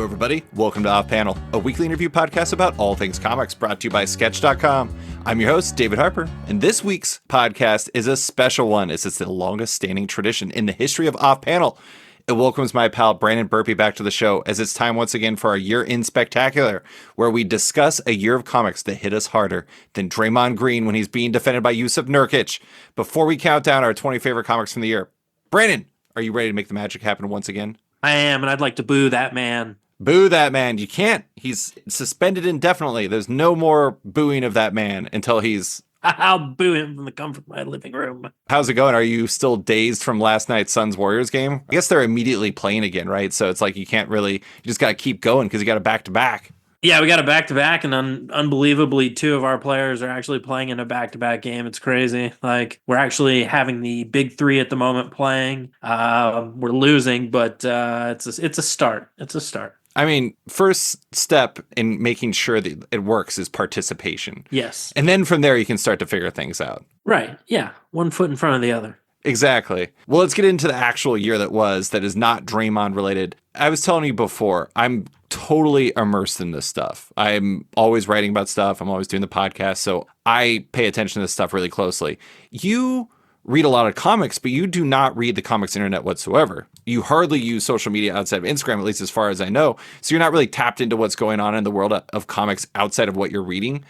everybody. Welcome to Off Panel, a weekly interview podcast about all things comics brought to you by Sketch.com. I'm your host, David Harper, and this week's podcast is a special one as it's the longest standing tradition in the history of Off Panel. It welcomes my pal Brandon Burpee back to the show as it's time once again for our Year in Spectacular, where we discuss a year of comics that hit us harder than Draymond Green when he's being defended by Jusuf Nurkic. Before we count down our 20 favorite comics from the year, Brandon, are you ready to make the magic happen once again? I am, and I'd like to boo that man. Boo that man. You can't. He's suspended indefinitely. There's no more booing of that man until he's... I'll boo him from the comfort of my living room. How's it going? Are you still dazed from last night's Suns-Warriors game? I guess they're immediately playing again, right? So it's like you can't really... You just got to keep going because you got a back-to-back. Yeah, we got a back-to-back, and unbelievably, two of our players are actually playing in a back-to-back game. It's crazy. Like, we're actually having the big three at the moment playing. We're losing, but it's a start. It's a start. I mean, first step in making sure that it works is participation. Yes. And then from there, you can start to figure things out. Right. Yeah. One foot in front of the other. Exactly. Well, let's get into the actual year that is not Draymond related. I was telling you before, I'm totally immersed in this stuff. I'm always writing about stuff. I'm always doing the podcast. So I pay attention to this stuff really closely. You read a lot of comics, but you do not read the comics internet whatsoever. You hardly use social media outside of Instagram, at least as far as I know. So you're not really tapped into what's going on in the world of comics outside of what you're reading.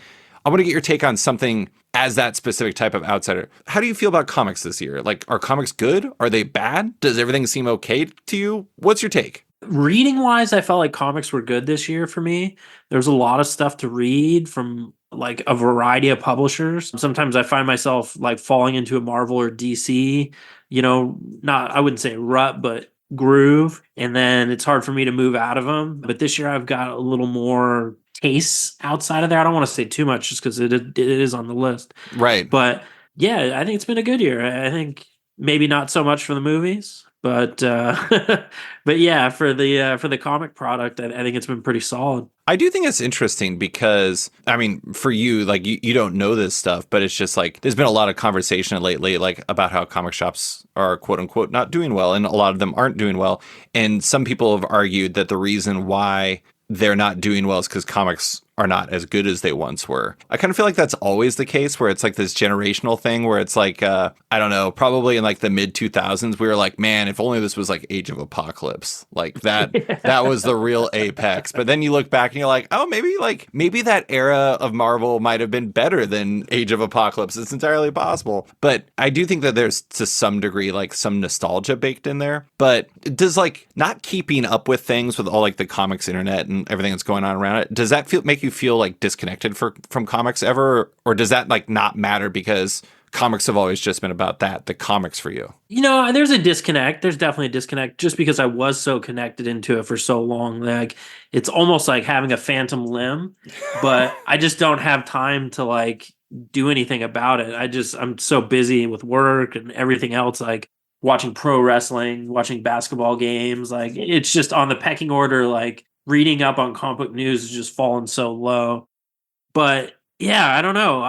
I want to get your take on something as that specific type of outsider. How do you feel about comics this year? Like, are comics good? Are they bad? Does everything seem okay to you? What's your take? Reading wise, I felt like comics were good this year for me. There's a lot of stuff to read from like a variety of publishers. Sometimes I find myself like falling into a Marvel or DC, I wouldn't say rut, but groove. And then it's hard for me to move out of them. But this year I've got a little more tastes outside of there. I don't want to say too much just because it is on the list. Right. But yeah, I think it's been a good year. I think maybe not so much for the movies. But but yeah, for the comic product, I think it's been pretty solid. I do think it's interesting because, I mean, for you, like you don't know this stuff, but it's just like there's been a lot of conversation lately, like about how comic shops are quote unquote not doing well, and a lot of them aren't doing well. And some people have argued that the reason why they're not doing well is because comics are not as good as they once were. I kind of feel like that's always the case, where it's like this generational thing where it's like, I don't know, probably in like the mid 2000s, we were like, man, if only this was like Age of Apocalypse, like that, that was the real apex. But then you look back and you're like, oh, maybe that era of Marvel might have been better than Age of Apocalypse. It's entirely possible. But I do think that there's to some degree, like some nostalgia baked in there. But does like not keeping up with things with all like the comics internet and everything that's going on around it, does that make you feel like disconnected from comics ever, or does that like not matter because comics have always just been about the comics for you? There's a disconnect. There's definitely a disconnect just because I was so connected into it for so long. Like it's almost like having a phantom limb, but I just don't have time to like do anything about it. I'm so busy with work and everything else, like watching pro wrestling, watching basketball games. Like it's just on the pecking order, like reading up on comic book news has just fallen so low. But yeah, I don't know.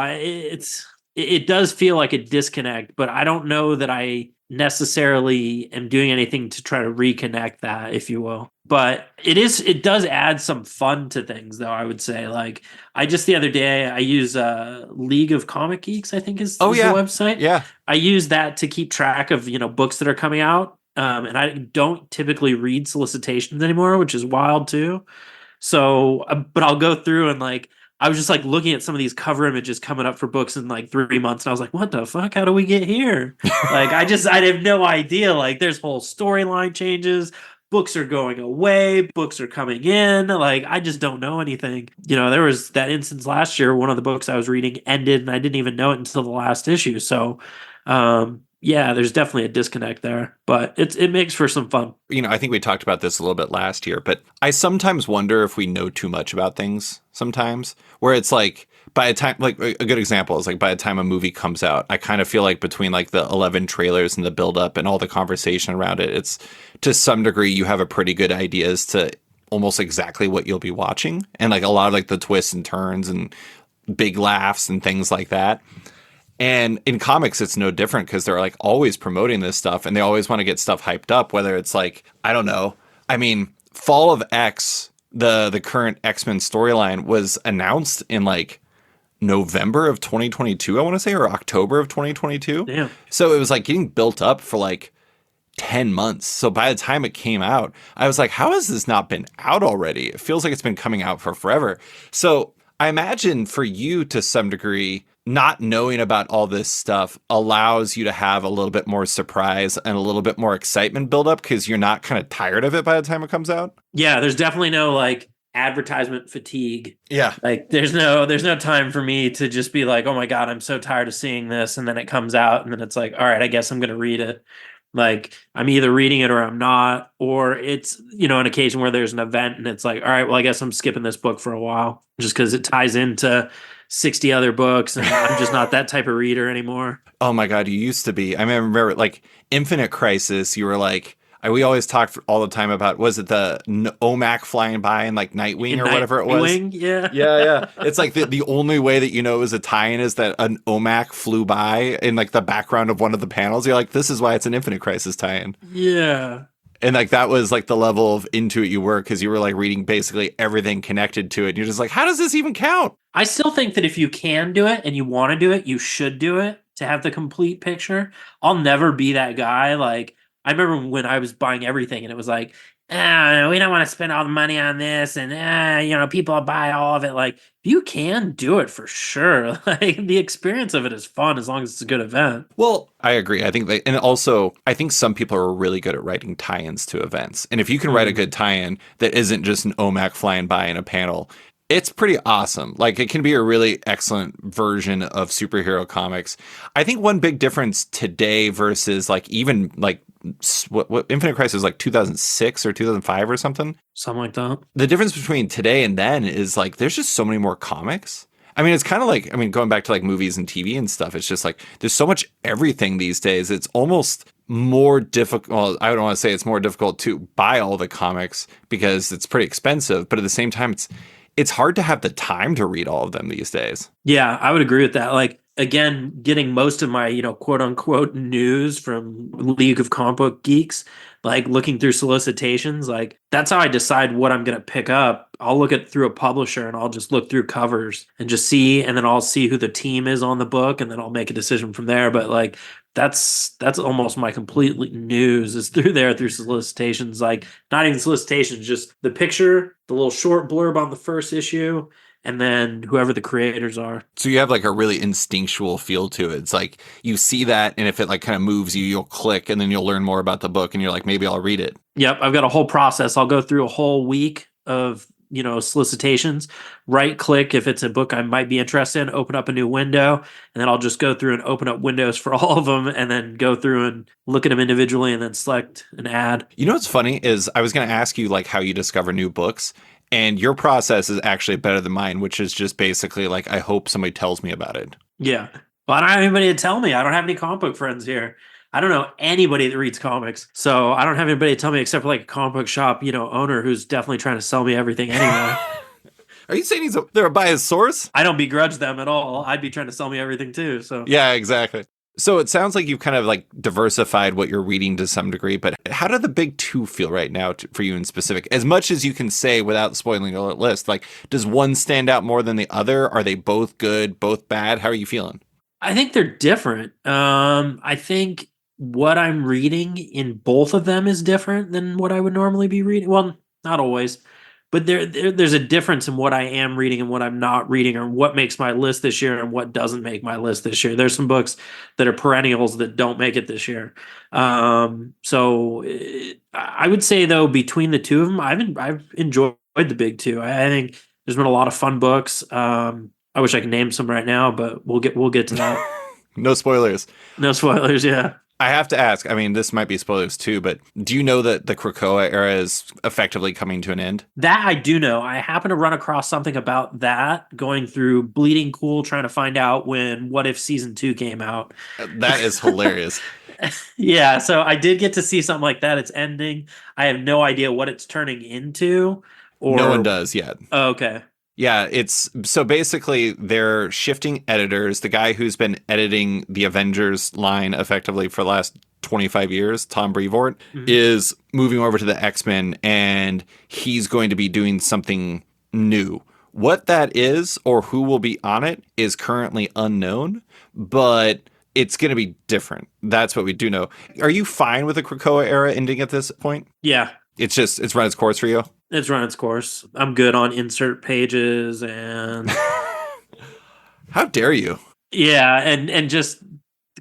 It does feel like a disconnect, but I don't know that I necessarily am doing anything to try to reconnect that, if you will. But it does add some fun to things, though, I would say. Like I just the other day I use League of Comic Geeks, I think is the website. Yeah. I use that to keep track of, books that are coming out. And I don't typically read solicitations anymore, which is wild too. So, but I'll go through and like, I was just like looking at some of these cover images coming up for books in like 3 months. And I was like, what the fuck? How do we get here? Like, I have no idea. Like there's whole storyline changes. Books are going away. Books are coming in. Like, I just don't know anything. There was that instance last year. One of the books I was reading ended and I didn't even know it until the last issue. So, yeah, there's definitely a disconnect there, but it makes for some fun. I think we talked about this a little bit last year, but I sometimes wonder if we know too much about things sometimes, where it's like by the time, like a good example is like by the time a movie comes out, I kind of feel like between like the 11 trailers and the buildup and all the conversation around it, it's to some degree you have a pretty good idea as to almost exactly what you'll be watching. And like a lot of like the twists and turns and big laughs and things like that. And in comics, it's no different because they're like always promoting this stuff and they always want to get stuff hyped up, whether it's like, I don't know. I mean, Fall of X the current X-Men storyline was announced in like November of 2022, I want to say, or October of 2022. Damn. So it was like getting built up for like 10 months. So by the time it came out, I was like, how has this not been out already? It feels like it's been coming out for forever. So I imagine for you, to some degree, not knowing about all this stuff allows you to have a little bit more surprise and a little bit more excitement build up because you're not kind of tired of it by the time it comes out. Yeah, there's definitely no like advertisement fatigue. Yeah. Like there's no time for me to just be like, oh my God, I'm so tired of seeing this. And then it comes out and then it's like, all right, I guess I'm going to read it. Like I'm either reading it or I'm not, or it's, an occasion where there's an event and it's like, all right, well, I guess I'm skipping this book for a while just because it ties into 60 other books and I'm just not that type of reader anymore. Oh my God, you used to be. I remember like Infinite Crisis, you were like, we always talked all the time about, was it the OMAC flying by and like Nightwing or whatever it was? Nightwing, yeah. Yeah. It's like the only way that you know it was a tie-in is that an OMAC flew by in like the background of one of the panels. You're like, this is why it's an Infinite Crisis tie-in. Yeah. And like that was like the level of into it you were, because you were like reading basically everything connected to it. And you're just like, how does this even count? I still think that if you can do it and you want to do it, you should do it to have the complete picture. I'll never be that guy. Like, I remember when I was buying everything and it was like, we don't want to spend all the money on this. And, people will buy all of it. Like, you can do it for sure. Like, the experience of it is fun as long as it's a good event. Well, I agree. I think and also, I think some people are really good at writing tie-ins to events. And if you can write a good tie-in that isn't just an OMAC flying by in a panel, it's pretty awesome. Like, it can be a really excellent version of superhero comics. I think one big difference today versus like even like what Infinite Crisis was like 2006 or 2005 or something. Something like that. The difference between today and then is like there's just so many more comics. I mean, it's kind of like, going back to like movies and TV and stuff, it's just like there's so much everything these days. It's almost more difficult. Well, I don't want to say it's more difficult to buy all the comics because it's pretty expensive, but at the same time, it's hard to have the time to read all of them these days. Yeah, I would agree with that. Like, again, getting most of my, quote unquote news from League of Comic Book Geeks, like looking through solicitations, like that's how I decide what I'm going to pick up. I'll look at through a publisher and I'll just look through covers and just see, and then I'll see who the team is on the book and then I'll make a decision from there. But like, that's almost my complete news is through solicitations, like not even solicitations, just the picture, the little short blurb on the first issue, and then whoever the creators are. So you have like a really instinctual feel to it. It's like you see that, and if it like kind of moves you, you'll click, and then you'll learn more about the book, and you're like, maybe I'll read it. Yep, I've got a whole process. I'll go through a whole week of solicitations, right click if it's a book I might be interested in, open up a new window, and then I'll just go through and open up windows for all of them and then go through and look at them individually and then select an ad. You know what's funny is I was going to ask you like how you discover new books, and your process is actually better than mine, which is just basically like, I hope somebody tells me about it. Yeah. Well, I don't have anybody to tell me. I don't have any comic book friends here. I don't know anybody that reads comics. So I don't have anybody to tell me except for like a comic book shop, owner who's definitely trying to sell me everything anyway. Are you saying they're a biased source? I don't begrudge them at all. I'd be trying to sell me everything too. So yeah, exactly. So it sounds like you've kind of like diversified what you're reading to some degree, but how do the big two feel right now for you in specific? As much as you can say without spoiling your list, like does one stand out more than the other? Are they both good, both bad? How are you feeling? I think they're different. I think what I'm reading in both of them is different than what I would normally be reading. Well, not always, but there's a difference in what I am reading and what I'm not reading, or what makes my list this year and what doesn't make my list this year. There's some books that are perennials that don't make it this year. So I would say though, between the two of them, I've enjoyed the big two. I think there's been a lot of fun books. I wish I could name some right now, but we'll get to that. No spoilers. No spoilers. Yeah. I have to ask, this might be spoilers too, but do you know that the Krakoa era is effectively coming to an end? That I do know. I happen to run across something about that going through Bleeding Cool, trying to find out when What If Season 2 came out. That is hilarious. Yeah, so I did get to see something like that. It's ending. I have no idea what it's turning into. No one does yet. Oh, okay. Yeah, so basically they're shifting editors. The guy who's been editing the Avengers line effectively for the last 25 years, Tom Brevoort, is moving over to the X-Men, and he's going to be doing something new. What that is or who will be on it is currently unknown, but it's going to be different. That's what we do know. Are you fine with the Krakoa era ending at this point? Yeah. It's run its course for you? It's run its course. I'm good on insert pages and... How dare you? Yeah, and just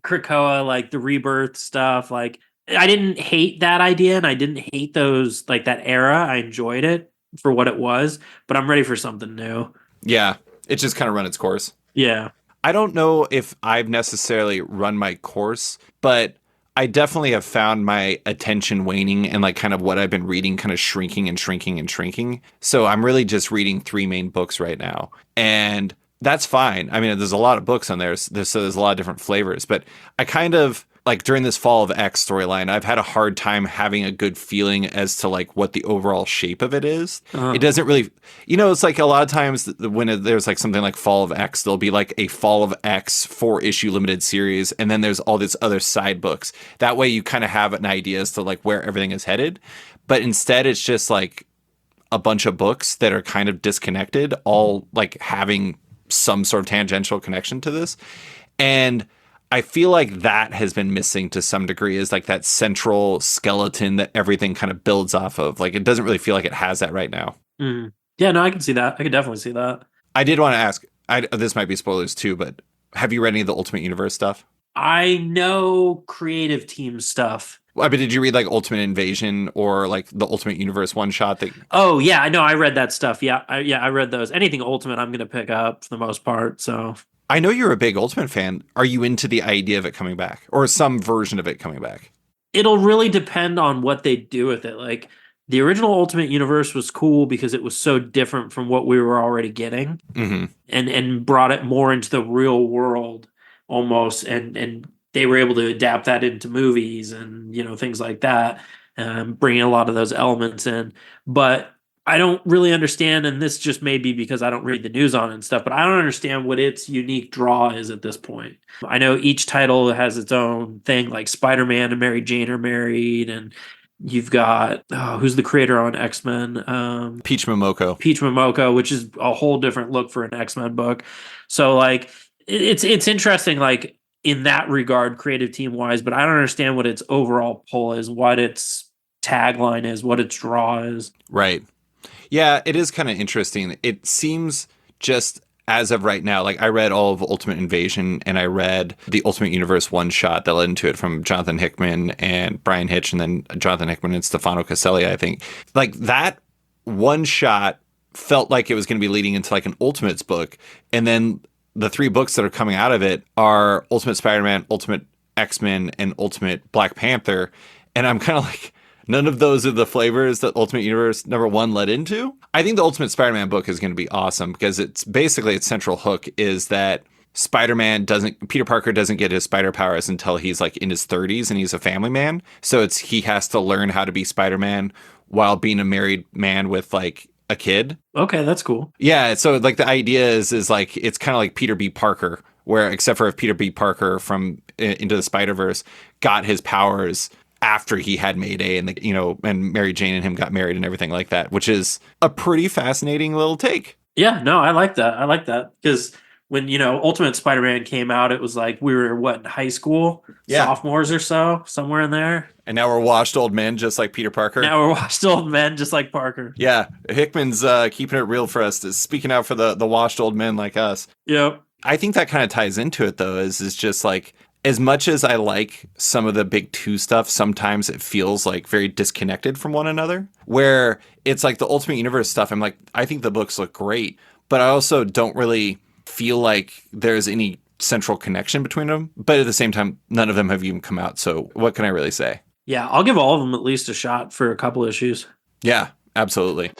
Krakoa, like the rebirth stuff. Like, I didn't hate that idea, and I didn't hate those, like that era. I enjoyed it for what it was, but I'm ready for something new. Yeah, it just kind of run its course. Yeah. I don't know if I've necessarily run my course, but I definitely have found my attention waning and like kind of what I've been reading kind of shrinking and shrinking and shrinking. So I'm really just reading 3 main books right now. And that's fine. I mean, there's a lot of books on there, so there's a lot of different flavors. But I kind of, like during this Fall of X storyline, I've had a hard time having a good feeling as to like what the overall shape of it is. It doesn't really, it's like a lot of times when there's like something like Fall of X, there'll be like a Fall of X 4-issue limited series, and then there's all these other side books. That way you kind of have an idea as to like where everything is headed. But instead it's just like a bunch of books that are kind of disconnected, all like having some sort of tangential connection to this. And I feel like that has been missing to some degree, is like that central skeleton that everything kind of builds off of. Like, it doesn't really feel like it has that right now. Yeah, no, I can see that. I can definitely see that. I did want to ask, this might be spoilers too, but have you read any of the Ultimate Universe stuff? I know creative team stuff. I mean, did you read like Ultimate Invasion or like the Ultimate Universe one shot? Oh yeah, I know. I read that stuff. Yeah, I read those. Anything Ultimate, I'm going to pick up for the most part. So I know you're a big Ultimate fan. Are you into the idea of it coming back, or some version of it coming back? It'll really depend on what they do with it. Like, the original Ultimate Universe was cool because it was so different from what we were already getting, and brought it more into the real world almost, and they were able to adapt that into movies and things like that, bringing a lot of those elements in. But I don't really understand, and this just may be because I don't read the news on it and stuff, but I don't understand what its unique draw is at this point. I know each title has its own thing, like Spider-Man and Mary Jane are married, and you've got, who's the creator on X-Men? Peach Momoko, which is a whole different look for an X-Men book. So, like, it's interesting, like, in that regard, creative team-wise, but I don't understand what its overall pull is, what its tagline is, what its draw is. Right. Yeah, it is kind of interesting. It seems just as of right now, like I read all of Ultimate Invasion and I read the Ultimate Universe one shot that led into it from Jonathan Hickman and Brian Hitch, and then Jonathan Hickman and Stefano Caselli, I think. Like, that one shot felt like it was going to be leading into like an Ultimates book. And then the 3 books that are coming out of it are Ultimate Spider-Man, Ultimate X-Men, and Ultimate Black Panther. And I'm kind of like, none of those are the flavors that Ultimate Universe #1 led into. I think the Ultimate Spider-Man book is going to be awesome because it's basically its central hook is that Peter Parker doesn't get his spider powers until he's like in his 30s and he's a family man. So he has to learn how to be Spider-Man while being a married man with like a kid. Okay, that's cool. Yeah, so like the idea is like it's kind of like Peter B. Parker, where except for if Peter B. Parker from Into the Spider-Verse got his powers after he had Mayday and and Mary Jane and him got married and everything like that, which is a pretty fascinating little take. Yeah, no, I like that because when Ultimate Spider-Man came out, it was like we were in high school, sophomores or so, somewhere in there. And now we're washed old men just like Peter Parker. Now we're washed old men just like Parker. Yeah, Hickman's keeping it real for us, is speaking out for the washed old men like us. Yep. I think that kind of ties into it though, is just like, as much as I like some of the big 2 stuff, sometimes it feels like very disconnected from one another, where it's like the Ultimate Universe stuff. I'm like, I think the books look great, but I also don't really feel like there's any central connection between them. But at the same time, none of them have even come out. So what can I really say? Yeah, I'll give all of them at least a shot for a couple issues. Yeah, absolutely.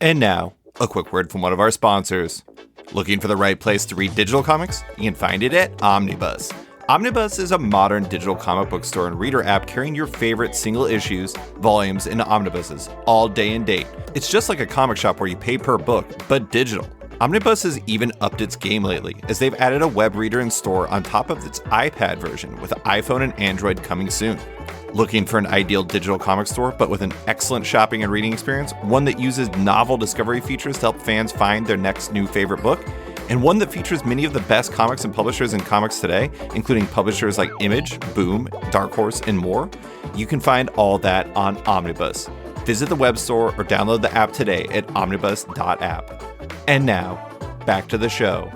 And now, a quick word from one of our sponsors. Looking for the right place to read digital comics? You can find it at Omnibus. Omnibus is a modern digital comic book store and reader app carrying your favorite single issues, volumes, and omnibuses, all day and date. It's just like a comic shop where you pay per book, but digital. Omnibus has even upped its game lately, as they've added a web reader in store on top of its iPad version, with iPhone and Android coming soon. Looking for an ideal digital comic store, but with an excellent shopping and reading experience, one that uses novel discovery features to help fans find their next new favorite book, and one that features many of the best comics and publishers in comics today, including publishers like Image, Boom, Dark Horse, and more? You can find all that on Omnibus. Visit the web store or download the app today at omnibus.app. And now, back to the show.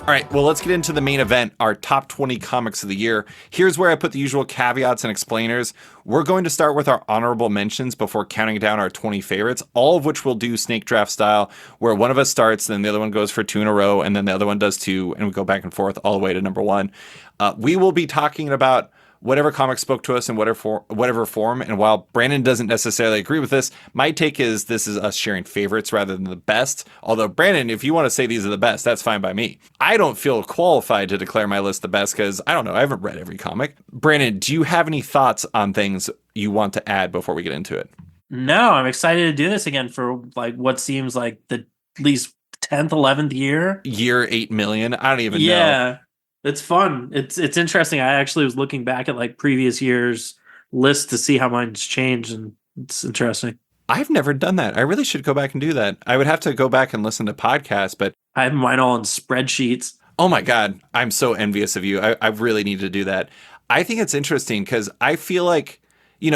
All right, well, let's get into the main event, our top 20 comics of the year. Here's where I put the usual caveats and explainers. We're going to start with our honorable mentions before counting down our 20 favorites, all of which we'll do snake draft style, where one of us starts, then the other one goes for 2 in a row, and then the other one does 2, and we go back and forth all the way to number 1. We will be talking about whatever comic spoke to us in whatever form. And while Brandon doesn't necessarily agree with this, my take is this is us sharing favorites rather than the best. Although, Brandon, if you want to say these are the best, that's fine by me. I don't feel qualified to declare my list the best because, I don't know, I haven't read every comic. Brandon, do you have any thoughts on things you want to add before we get into it? No, I'm excited to do this again for like what seems like the at least 10th, 11th year. Year 8 million? I don't even know. Yeah. It's fun. It's interesting. I actually was looking back at like previous years' lists to see how mine's changed, and it's interesting. I've never done that. I really should go back and do that. I would have to go back and listen to podcasts, but I have mine all in spreadsheets. Oh my God, I'm so envious of you. I really need to do that. I think it's interesting because I feel like,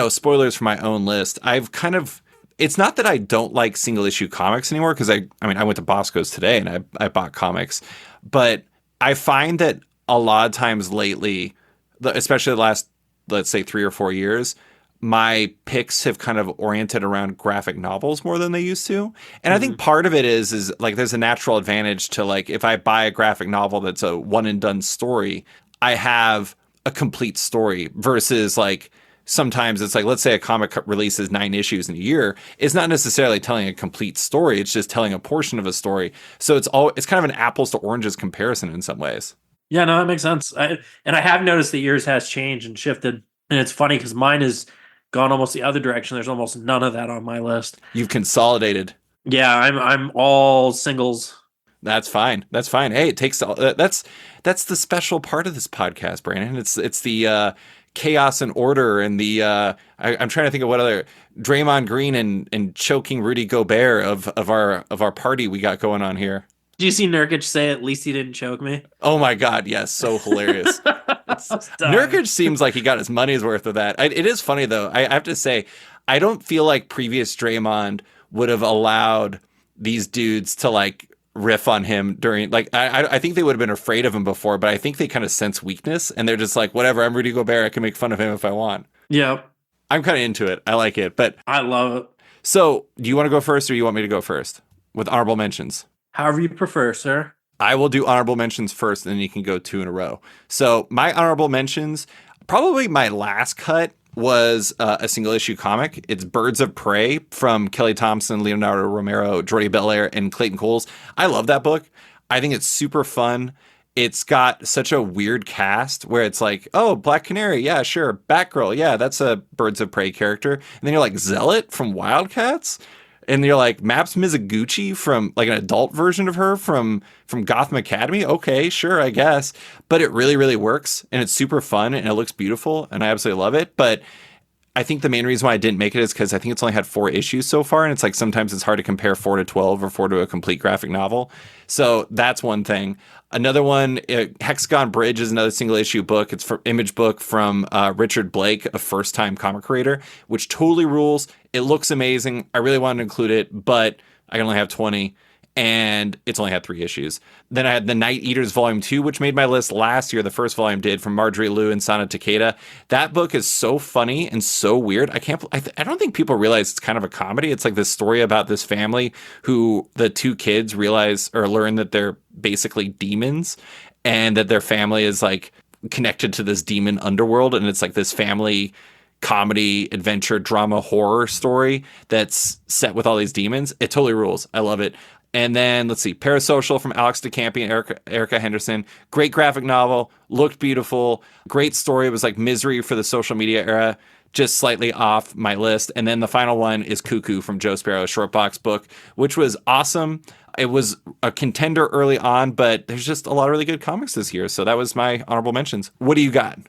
spoilers for my own list. It's not that I don't like single issue comics anymore, because I went to Bosco's today and I bought comics, but I find that a lot of times lately, especially the last, let's say 3 or 4 years, my picks have kind of oriented around graphic novels more than they used to. And I think part of it is like there's a natural advantage to, like, if I buy a graphic novel that's a one and done story, I have a complete story versus like sometimes it's like, let's say a comic releases 9 issues in a year. It's not necessarily telling a complete story. It's just telling a portion of a story. So it's kind of an apples to oranges comparison in some ways. Yeah, no, that makes sense. I have noticed that yours has changed and shifted. And it's funny because mine has gone almost the other direction. There's almost none of that on my list. You've consolidated. Yeah, I'm all singles. That's fine. That's fine. Hey, it takes all that's the special part of this podcast, Brandon. It's the chaos and order and the I'm trying to think of what other Draymond Green and choking Rudy Gobert of our party we got going on here. Did you see Nurkic say, "At least he didn't choke me"? Oh my God, yes, so hilarious. Nurkic seems like he got his money's worth of that. It is funny though. I have to say, I don't feel like previous Draymond would have allowed these dudes to like riff on him during, like, I think they would have been afraid of him before, but I think they kind of sense weakness and they're just like, whatever, I'm Rudy Gobert, I can make fun of him if I want. Yeah. I'm kind of into it. I like it, but I love it. So do you want to go first or you want me to go first with honorable mentions? However you prefer, sir. I will do honorable mentions first, and then you can go 2 in a row. So my honorable mentions, probably my last cut was a single issue comic. It's Birds of Prey from Kelly Thompson, Leonardo Romero, Jordi Belair, and Clayton Coles. I love that book. I think it's super fun. It's got such a weird cast where it's like, oh, Black Canary, yeah, sure. Batgirl, yeah, that's a Birds of Prey character. And then you're like, Zealot from Wildcats? And you're like, Maps Mizuguchi from like an adult version of her from Gotham Academy. Okay, sure, I guess. But it really, really works. And it's super fun and it looks beautiful. And I absolutely love it. But I think the main reason why I didn't make it is because I think it's only had 4 issues so far. And it's like sometimes it's hard to compare 4 to 12 or 4 to a complete graphic novel. So that's one thing. Another one, Hexagon Bridge is another single issue book. It's for Image book from Richard Blake, a first time comic creator, which totally rules. It looks amazing. I really wanted to include it, but I can only have 20 and it's only had 3 issues. Then I had The Night Eaters Volume 2, which made my list last year. The first volume did, from Marjorie Liu and Sana Takeda. That book is so funny and so weird. I don't think people realize it's kind of a comedy. It's like this story about this family who the 2 kids realize or learn that they're basically demons and that their family is like connected to this demon underworld. And it's like this family comedy, adventure, drama, horror story that's set with all these demons. It totally rules. I love it. And then let's see, Parasocial from Alex DeCampi and Erica Henderson. Great graphic novel, looked beautiful, great story. It was like Misery for the social media era, just slightly off my list. And then the final one is Cuckoo from Joe Sparrow, a short box book, which was awesome. It was a contender early on, but there's just a lot of really good comics this year. So that was my honorable mentions. What do you got?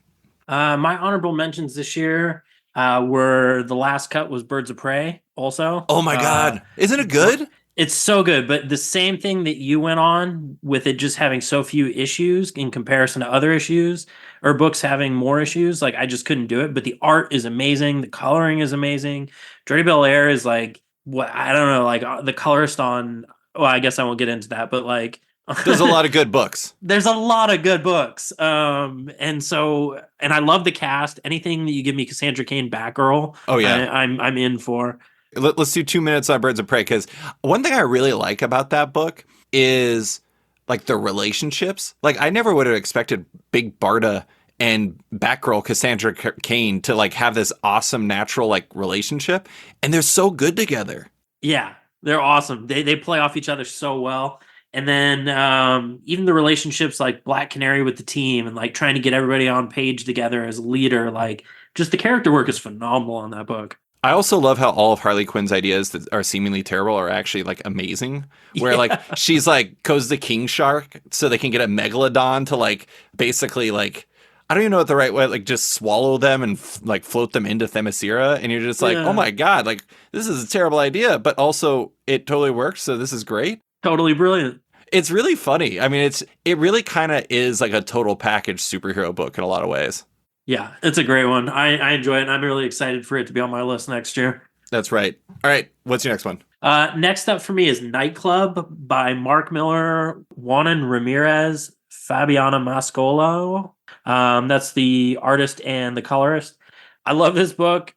My honorable mentions this year were The Last Cut was Birds of Prey also. Oh my God. Isn't it good? It's so good, but the same thing that you went on with it just having so few issues in comparison to other issues or books having more issues, like I just couldn't do it. But the art is amazing. The coloring is amazing. Jordie Bellaire is like, what, I don't know, like the colorist on, well, I guess I won't get into that, but like, there's a lot of good books. There's a lot of good books. And I love the cast. Anything that you give me Cassandra Cain Batgirl, oh yeah, I'm in for. Let's do 2 minutes on Birds of Prey, because one thing I really like about that book is like the relationships. Like I never would have expected Big Barda and Batgirl Cassandra Cain to like have this awesome natural like relationship, and they're so good together. Yeah, they're awesome. They play off each other so well. And then even the relationships like Black Canary with the team and like trying to get everybody on page together as a leader, like just the character work is phenomenal on that book. I also love how all of Harley Quinn's ideas that are seemingly terrible are actually like amazing. Where like she's like goes the king shark so they can get a megalodon to like basically like, I don't even know what the right way, like just swallow them and like float them into Themyscira. And you're just like, oh my God, like this is a terrible idea, but also it totally works. So this is great. Totally brilliant. It's really funny. I mean, it really kind of is like a total package superhero book in a lot of ways. Yeah, it's a great one. I enjoy it, and I'm really excited for it to be on my list next year. That's right. All right, what's your next one? Next up for me is Nightclub by Mark Miller, Juanan Ramirez, Fabiana Mascolo. That's the artist and the colorist. I love this book.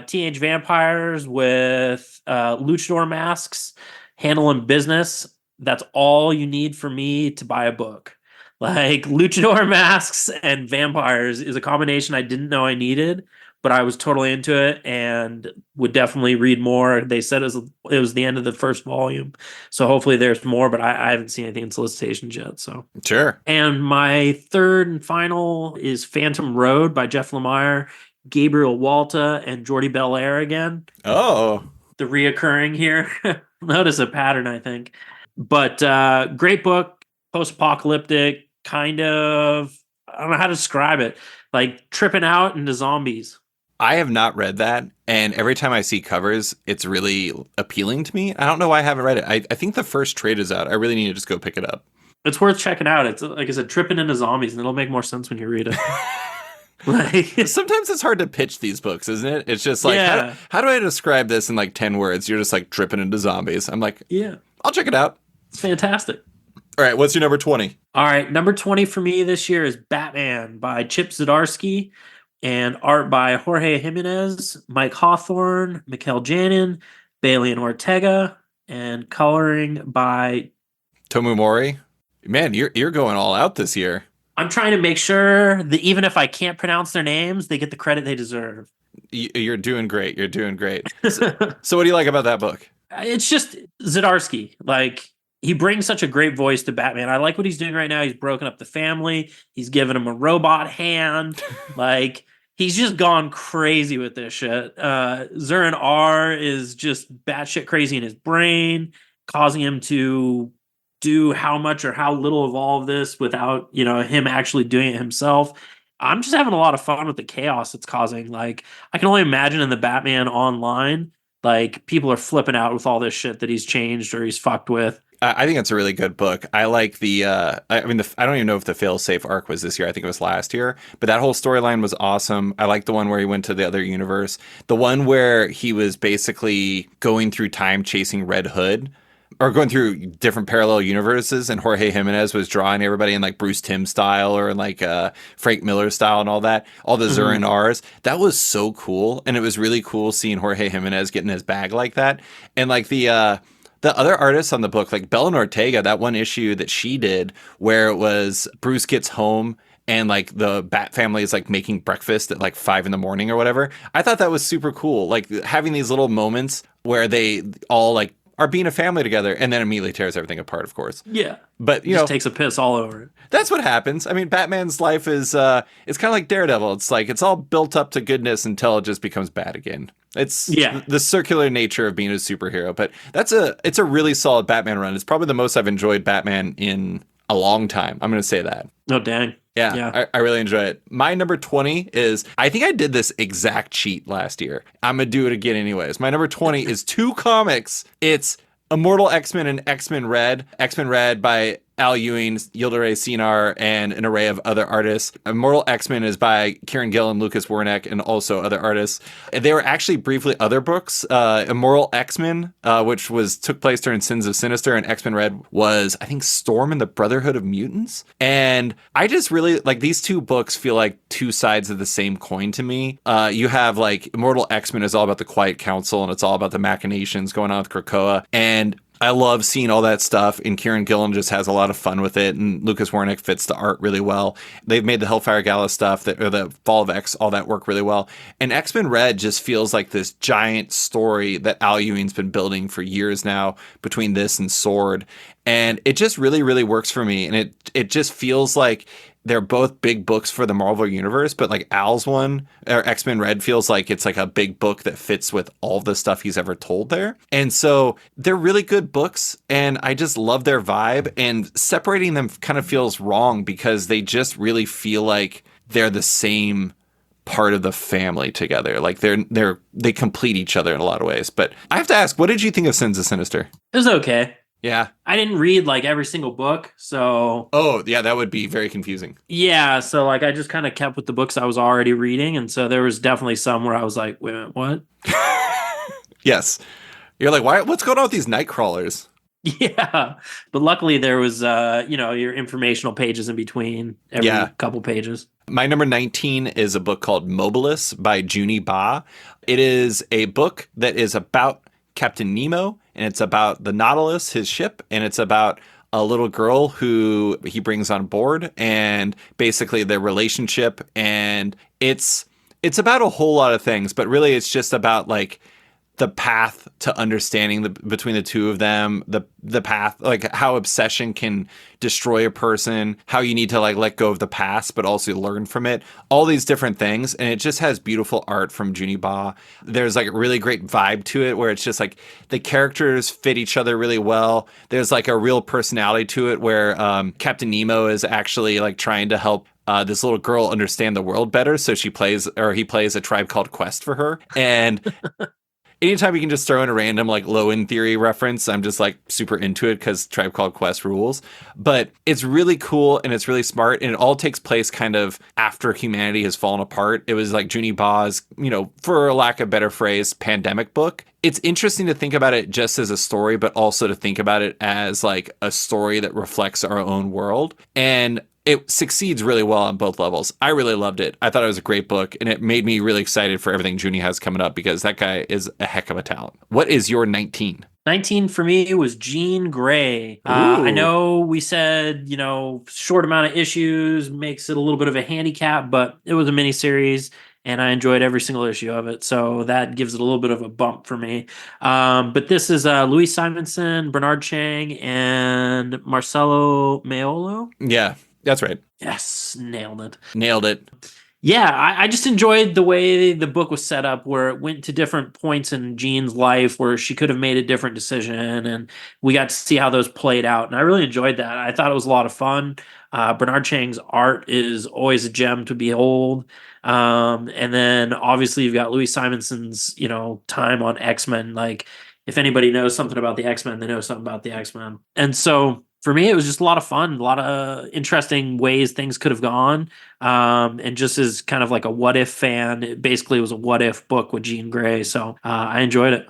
Teenage vampires with luchador masks, handling business. That's all you need for me to buy a book. Like luchador masks and vampires is a combination I didn't know I needed, but I was totally into it and would definitely read more. They said it was the end of the first volume, so hopefully there's more, but I haven't seen anything in solicitations yet. So sure. And my third and final is Phantom Road by Jeff Lemire, Gabriel Walta, and Jordie Bellaire again. Oh, the reoccurring here. Notice a pattern, I think. But great book, post-apocalyptic, kind of, I don't know how to describe it, like tripping out into zombies. I have not read that, and every time I see covers, it's really appealing to me. I don't know why I haven't read it. I think the first trade is out. I really need to just go pick it up. It's worth checking out. It's like I said, tripping into zombies, and it'll make more sense when you read it. Like, sometimes it's hard to pitch these books, isn't it? It's just like, how do I describe this in like 10 words? You're just like tripping into zombies. I'm like, yeah, I'll check it out. It's fantastic. All right, what's your number 20? All right, number 20 for me this year is Batman by Chip Zdarsky and art by Jorge Jimenez, Mike Hawthorne, Mikel Janin, Bailey and Ortega, and coloring by Tomu Mori. Man, you're going all out this year. I'm trying to make sure that even if I can't pronounce their names, they get the credit they deserve. You're doing great. You're doing great. So what do you like about that book? It's just Zdarsky. Like, he brings such a great voice to Batman. I like what he's doing right now. He's broken up the family. He's given him a robot hand. Like, he's just gone crazy with this shit. Zurin R is just batshit crazy in his brain, causing him to do how much or how little of all of this without, him actually doing it himself. I'm just having a lot of fun with the chaos it's causing. Like, I can only imagine in the Batman online, like, people are flipping out with all this shit that he's changed or he's fucked with. I think it's a really good book. I like the, I don't even know if the fail-safe arc was this year. I think it was last year. But that whole storyline was awesome. I like the one where he went to the other universe. The one where he was basically going through time chasing Red Hood, or going through different parallel universes, and Jorge Jimenez was drawing everybody in like Bruce Timm style or in like Frank Miller style and all that, all the Zurin R's. That was so cool. And it was really cool seeing Jorge Jimenez get in his bag like that. And like the other artists on the book, like Bella Ortega, that one issue that she did where it was Bruce gets home and like the Bat family is like making breakfast at like 5 a.m. or whatever. I thought that was super cool. Like having these little moments where they all like are being a family together, and then immediately tears everything apart, of course. Yeah. But, Just takes a piss all over it. That's what happens. I mean, Batman's life is, it's kind of like Daredevil. It's like, it's all built up to goodness until it just becomes bad again. It's the circular nature of being a superhero. But it's a really solid Batman run. It's probably the most I've enjoyed Batman in a long time. I'm going to say that. Oh, dang. Yeah. I really enjoy it. My number 20 is, I think I did this exact cheat last year. I'm going to do it again anyways. My number 20 is 2 comics. It's Immortal X-Men and X-Men Red. X-Men Red by Al Ewing, Yildiray Cinar, and an array of other artists. Immortal X-Men is by Kieran Gillen, Lucas Wernick, and also other artists. They were actually briefly other books. Immortal X-Men, which took place during Sins of Sinister, and X-Men Red was, I think, Storm and the Brotherhood of Mutants. And I just really, like, these 2 books feel like 2 sides of the same coin to me. You have, like, Immortal X-Men is all about the Quiet Council, and it's all about the machinations going on with Krakoa. And I love seeing all that stuff, and Kieran Gillen just has a lot of fun with it, and Lucas Wernick fits the art really well. They've made the Hellfire Gala stuff, or the Fall of X, all that work really well. And X-Men Red just feels like this giant story that Al Ewing's been building for years now between this and Sword. And it just really, really works for me. And it just feels like they're both big books for the Marvel Universe, but like Al's one, or X-Men Red, feels like it's like a big book that fits with all the stuff he's ever told there. And so they're really good books, and I just love their vibe, and separating them kind of feels wrong because they just really feel like they're the same part of the family together. Like they complete each other in a lot of ways. But I have to ask, what did you think of Sins of Sinister? It was okay. Yeah. I didn't read like every single book, so... Oh, yeah, that would be very confusing. Yeah, so like I just kind of kept with the books I was already reading, and so there was definitely some where I was like, wait a minute, what? Yes. You're like, what's going on with these night crawlers? Yeah, but luckily there was, your informational pages in between every couple pages. My number 19 is a book called Mobilis by Junie Ba. It is a book that is about Captain Nemo, and it's about the Nautilus, his ship, and it's about a little girl who he brings on board, and basically their relationship, and it's about a whole lot of things, but really it's just about like the path to understanding between the two of them, the path, like how obsession can destroy a person, how you need to like let go of the past, but also learn from it, all these different things. And it just has beautiful art from Junie Ba. There's like a really great vibe to it where it's just like the characters fit each other really well. There's like a real personality to it where Captain Nemo is actually like trying to help this little girl understand the world better. So he plays A Tribe Called Quest for her. And anytime you can just throw in a random like low end theory reference, I'm just like super into it because Tribe Called Quest rules. But it's really cool and it's really smart, and it all takes place kind of after humanity has fallen apart. It was like Junie Ba's, for lack of a better phrase, pandemic book. It's interesting to think about it just as a story, but also to think about it as like a story that reflects our own world. And it succeeds really well on both levels. I really loved it. I thought it was a great book, and it made me really excited for everything Junie has coming up because that guy is a heck of a talent. What is your 19? 19 for me was Jean Grey. I know we said, short amount of issues makes it a little bit of a handicap, but it was a miniseries, and I enjoyed every single issue of it. So that gives it a little bit of a bump for me. But this is Louis Simonson, Bernard Chang, and Marcelo Maiolo. Yeah. That's right. Yes, nailed it. Yeah, I just enjoyed the way the book was set up, where it went to different points in Jean's life where she could have made a different decision, and we got to see how those played out. And I really enjoyed that. I thought it was a lot of fun. Bernard Chang's art is always a gem to behold. And then obviously you've got Louis Simonson's, time on X-Men. Like, if anybody knows something about the X-Men, they know something about the X-Men. And so for me, it was just a lot of fun, a lot of interesting ways things could have gone. And just as kind of like a what if fan, it basically was a what if book with Jean Grey. So I enjoyed it.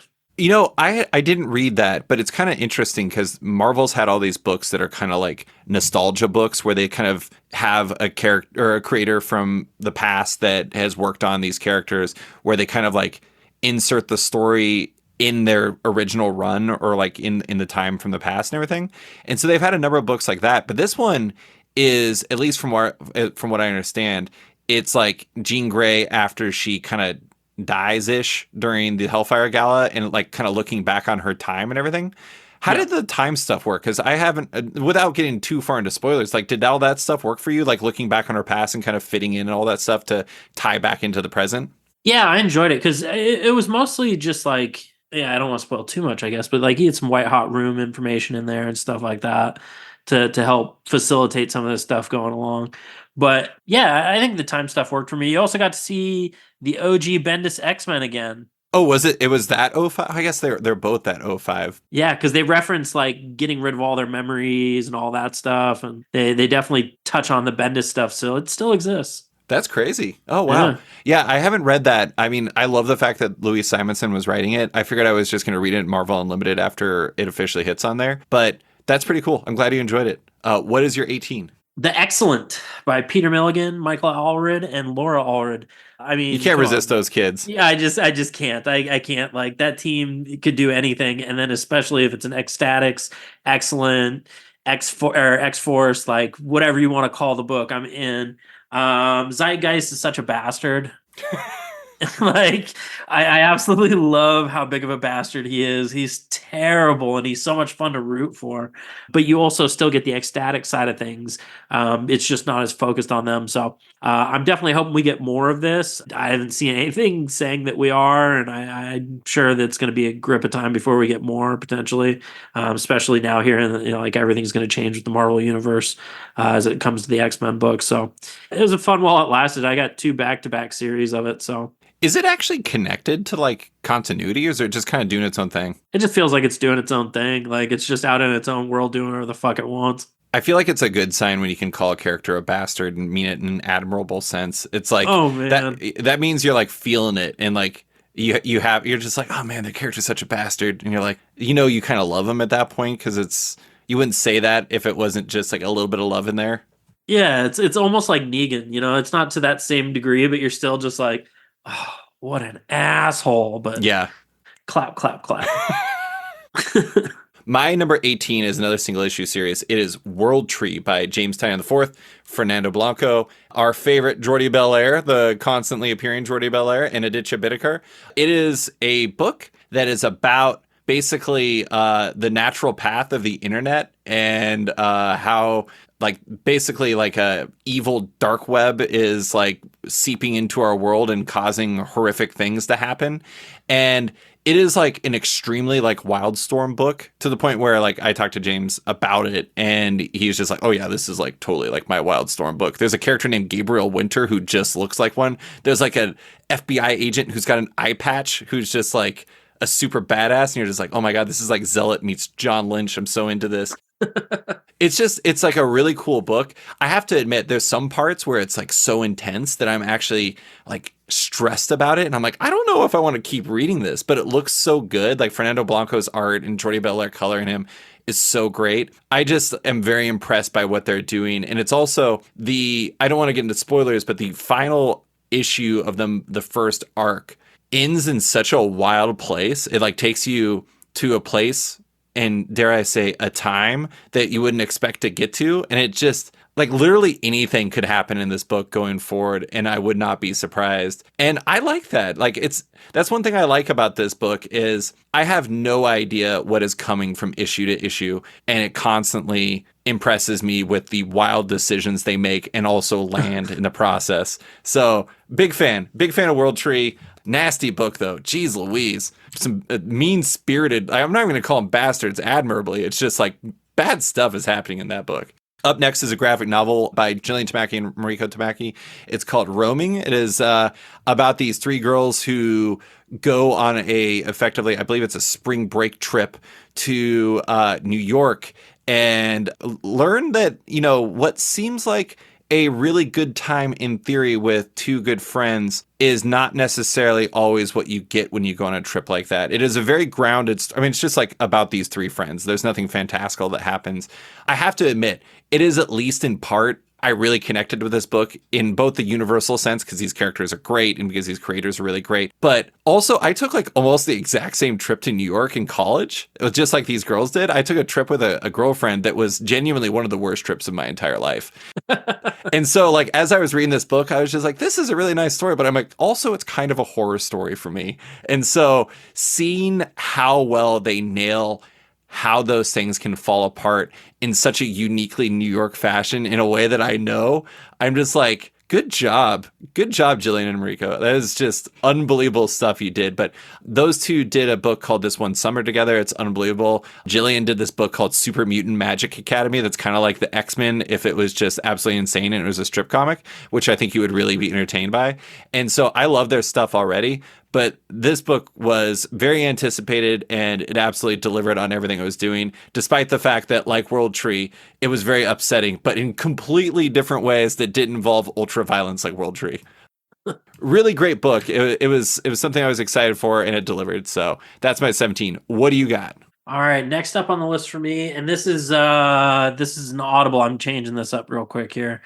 I didn't read that, but it's kind of interesting because Marvel's had all these books that are kind of like nostalgia books where they kind of have a character or a creator from the past that has worked on these characters, where they kind of like insert the story in their original run or like in the time from the past and everything. And so they've had a number of books like that. But this one is, at least from what I understand, it's like Jean Grey after she kind of dies-ish during the Hellfire Gala and like kind of looking back on her time and everything. How did the time stuff work? Because I haven't, without getting too far into spoilers, like did all that stuff work for you? Like looking back on her past and kind of fitting in and all that stuff to tie back into the present? Yeah, I enjoyed it because it was mostly just like, yeah, I don't want to spoil too much, I guess, but like he had some white hot room information in there and stuff like that to help facilitate some of this stuff going along. But yeah, I think the time stuff worked for me. You also got to see the OG Bendis X-Men again. Oh, was it? It was that '05. I guess they're both that '05. Yeah, because they reference like getting rid of all their memories and all that stuff, and they definitely touch on the Bendis stuff, so it still exists. That's crazy. Oh, wow. Yeah, I haven't read that. I mean, I love the fact that Louis Simonson was writing it. I figured I was just going to read it at Marvel Unlimited after it officially hits on there. But that's pretty cool. I'm glad you enjoyed it. What is your 18? The Excellent by Peter Milligan, Michael Allred, and Laura Allred. I mean, you can't resist those kids. Yeah, I just can't. I can't. Like that team could do anything, and then especially if it's an Ecstatics, Excellent, X-Force, like whatever you want to call the book, I'm in. Zeitgeist is such a bastard. Like I absolutely love how big of a bastard he is. He's terrible and he's so much fun to root for, but you also still get the ecstatic side of things. It's just not as focused on them. So I'm definitely hoping we get more of this. I haven't seen anything saying that we are, and I'm sure that it's going to be a grip of time before we get more potentially, especially now here. And like everything's going to change with the Marvel universe as it comes to the X-Men books. So it was a fun while it lasted. I got 2 back-to-back series of it. So. Is it actually connected to like continuity, or is it just kind of doing its own thing? It just feels like it's doing its own thing. Like it's just out in its own world doing whatever the fuck it wants. I feel like it's a good sign when you can call a character a bastard and mean it in an admirable sense. It's like, oh man, that means you're like feeling it, and like you're just like, oh man, the character's such a bastard, and you're like, you kind of love him at that point because you wouldn't say that if it wasn't just like a little bit of love in there. Yeah, it's almost like Negan. It's not to that same degree, but you're still just like, oh, what an asshole. But yeah, clap, clap, clap. My number 18 is another single issue series. It is World Tree by James Tynion IV, Fernando Blanco, our favorite Jordi Belair, the constantly appearing Jordi Belair, and Aditya Bidikar. It is a book that is about basically the natural path of the internet and how like basically like a evil dark web is like seeping into our world and causing horrific things to happen. And it is like an extremely like Wildstorm book to the point where like I talked to James about it and he's just like, oh yeah, this is like totally like my Wildstorm book. There's a character named Gabriel Winter who just looks like one. There's like an FBI agent who's got an eye patch who's just like a super badass. And you're just like, oh my God, this is like Zealot meets John Lynch. I'm so into this. It's like a really cool book. I have to admit, there's some parts where it's like so intense that I'm actually like stressed about it. And I'm like, I don't know if I want to keep reading this, but it looks so good. Like Fernando Blanco's art and Jordi Belair coloring him is so great. I just am very impressed by what they're doing. And it's also I don't want to get into spoilers, but the final issue of the first arc ends in such a wild place. It like takes you to a place and dare I say a time that you wouldn't expect to get to. And it just like literally anything could happen in this book going forward. And I would not be surprised. And I like that. Like that's one thing I like about this book is I have no idea what is coming from issue to issue. And it constantly impresses me with the wild decisions they make and also land in the process. So big fan of World Tree. Nasty book though. Jeez Louise. Some mean-spirited, I'm not even going to call them bastards admirably. It's just like bad stuff is happening in that book. Up next is a graphic novel by Jillian Tamaki and Mariko Tamaki. It's called Roaming. It is about these 3 girls who go on effectively, I believe it's a spring break trip to New York and learn that, what seems like a really good time in theory with 2 good friends is not necessarily always what you get when you go on a trip like that. It is a very grounded, it's just like about these 3 friends. There's nothing fantastical that happens. I have to admit, it is at least in part I really connected with this book in both the universal sense, because these characters are great and because these creators are really great. But also, I took like almost the exact same trip to New York in college. It was just like these girls did. I took a trip with a girlfriend that was genuinely one of the worst trips of my entire life. And so, like, as I was reading this book, I was just like, this is a really nice story. But I'm like, also, it's kind of a horror story for me. And so, seeing how well they nail how those things can fall apart in such a uniquely New York fashion in a way that I know, I'm just like, good job. Good job, Jillian and Mariko. That is just unbelievable stuff you did. But those two did a book called This One Summer together. It's unbelievable. Jillian did this book called Super Mutant Magic Academy. That's kind of like the X-Men if it was just absolutely insane and it was a strip comic, which I think you would really be entertained by. And so I love their stuff already. But this book was very anticipated and it absolutely delivered on everything it was doing, despite the fact that, like World Tree, it was very upsetting, but in completely different ways that didn't involve ultra violence like World Tree. Really great book. It was something I was excited for and it delivered. So that's my 17. What do you got? All right, next up on the list for me, and this is an audible. I'm changing this up real quick here.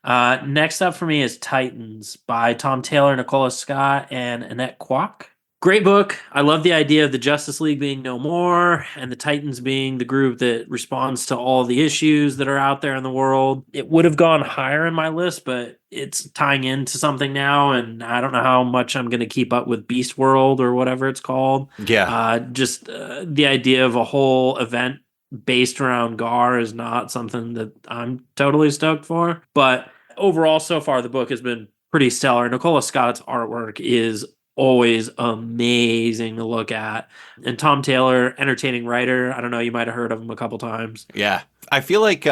Next up for me is Titans by Tom Taylor, Nicola Scott, and Annette Kwok. Great book. I love the idea of the Justice League being no more and the Titans being the group that responds to all the issues that are out there in the world. It would have gone higher in my list, but it's tying into something now, and I don't know how much I'm going to keep up with Beast World or whatever it's called. Yeah. The idea of a whole event based around Gar is not something that I'm totally stoked for. But overall, so far, the book has been pretty stellar. Nicola Scott's artwork is always amazing to look at. And Tom Taylor, entertaining writer. I don't know, you might have heard of him a couple times. Yeah. I feel like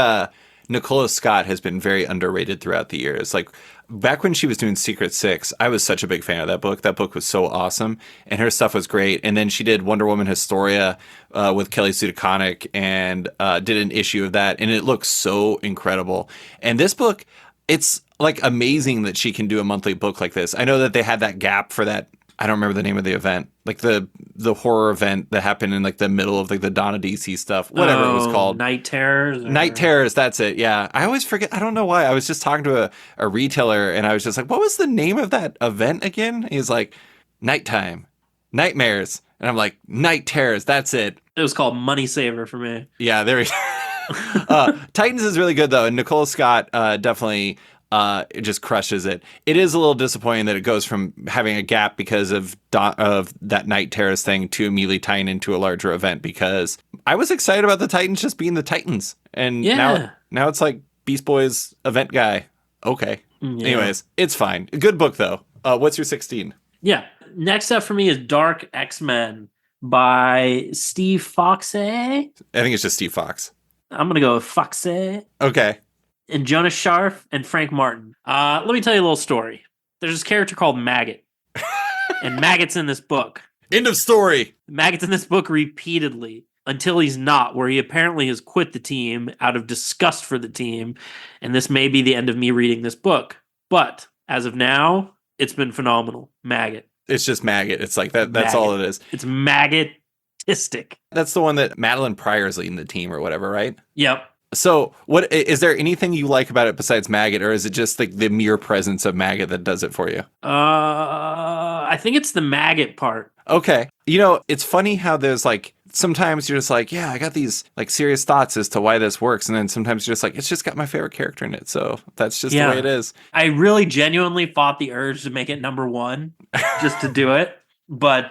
Nicola Scott has been very underrated throughout the years. Like, back when she was doing Secret Six, I was such a big fan of that book. That book was so awesome, and her stuff was great. And then she did Wonder Woman Historia with Kelly Sue DeConnick and did an issue of that, and it looks so incredible. And this book, it's like amazing that she can do a monthly book like this. I know that they had that gap for that. I don't remember the name of the event, like the horror event that happened in like the middle of like the Donna DC stuff, whatever it was called. Night Terrors. Night Terrors, that's it. Yeah. I always forget. I don't know why. I was just talking to a retailer and I was just like, what was the name of that event again? He's like, Nighttime, Nightmares. And I'm like, Night Terrors, that's it. It was called Money Saver for me. Yeah, there we go. Titans is really good though. And Nicola Scott definitely it just crushes it. It is a little disappointing that it goes from having a gap because of that Night Terrors thing to immediately tying into a larger event, because I was excited about the Titans just being the Titans. And now it's like Beast Boys event guy. Okay. Yeah. Anyways, it's fine. Good book though. What's your 16? Yeah. Next up for me is Dark X-Men by Steve Foxe. I think it's just Steve Fox. I'm going to go with Foxe. Okay. And Jonas Scharf and Frank Martin. Let me tell you a little story. There's this character called Maggot. And Maggot's in this book. End of story. Maggot's in this book repeatedly until he's not, where he apparently has quit the team out of disgust for the team. And this may be the end of me reading this book. But as of now, it's been phenomenal. Maggot. It's just Maggot. It's like that. That's Maggot. all it is. It's Maggotistic. That's the one that Madeline Pryor's leading the team or whatever, right? Yep. So, what is there anything you like about it besides Maggot, or is it just like the mere presence of Maggot that does it for you? I think it's the Maggot part. Okay. You know, it's funny how there's like sometimes you're just like, yeah, I got these like serious thoughts as to why this works, and then sometimes you're just like, it's just got my favorite character in it, so that's just the way it is. I really genuinely fought the urge to make it number one just to do it, but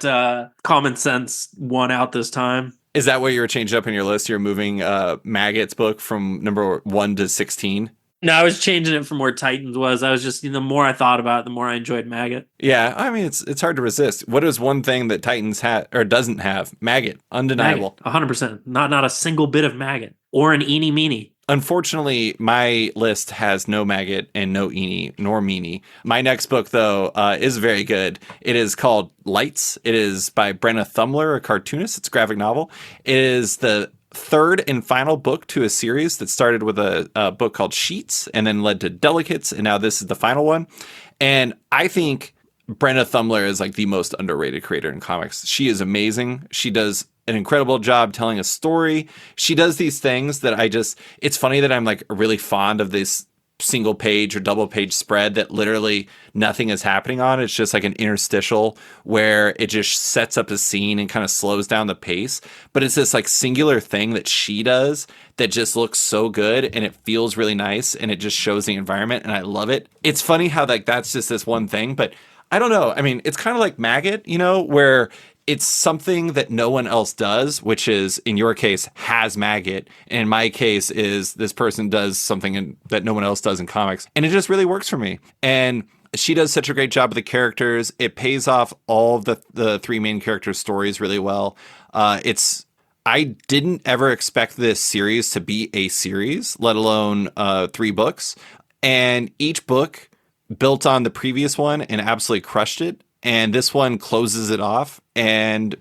common sense won out this time. Is that what you were changing up in your list? You're moving Maggot's book from number 1 to 16? No, I was changing it from where Titans was. I was just, the more I thought about it, the more I enjoyed Maggot. Yeah, I mean, it's hard to resist. What is one thing that Titans doesn't have? Maggot, undeniable. Maggot, 100%. Not a single bit of Maggot or an eeny meeny. Unfortunately, my list has no Maggot and no eeny nor meany. My next book, though, is very good. It is called Lights. It is by Brenna Thumler, a cartoonist. It's a graphic novel. It is the third and final book to a series that started with a book called Sheets and then led to Delicates, and now this is the final one. And I think Brenna Thumler is like the most underrated creator in comics. She is amazing. She does an incredible job telling a story. She does these things that it's funny that I'm like really fond of this single page or double page spread that literally nothing is happening on. It's just like an interstitial where it just sets up a scene and kind of slows down the pace. But it's this like singular thing that she does that just looks so good and it feels really nice and it just shows the environment and I love it. It's funny how like that's just this one thing, but I don't know. I mean, it's kind of like Maggot, where it's something that no one else does, which is, in your case, has Maggot. And in my case is this person does something that no one else does in comics. And it just really works for me. And she does such a great job with the characters. It pays off all of the three main characters' stories really well. I didn't ever expect this series to be a series, let alone 3 books. And each book built on the previous one and absolutely crushed it. And this one closes it off, and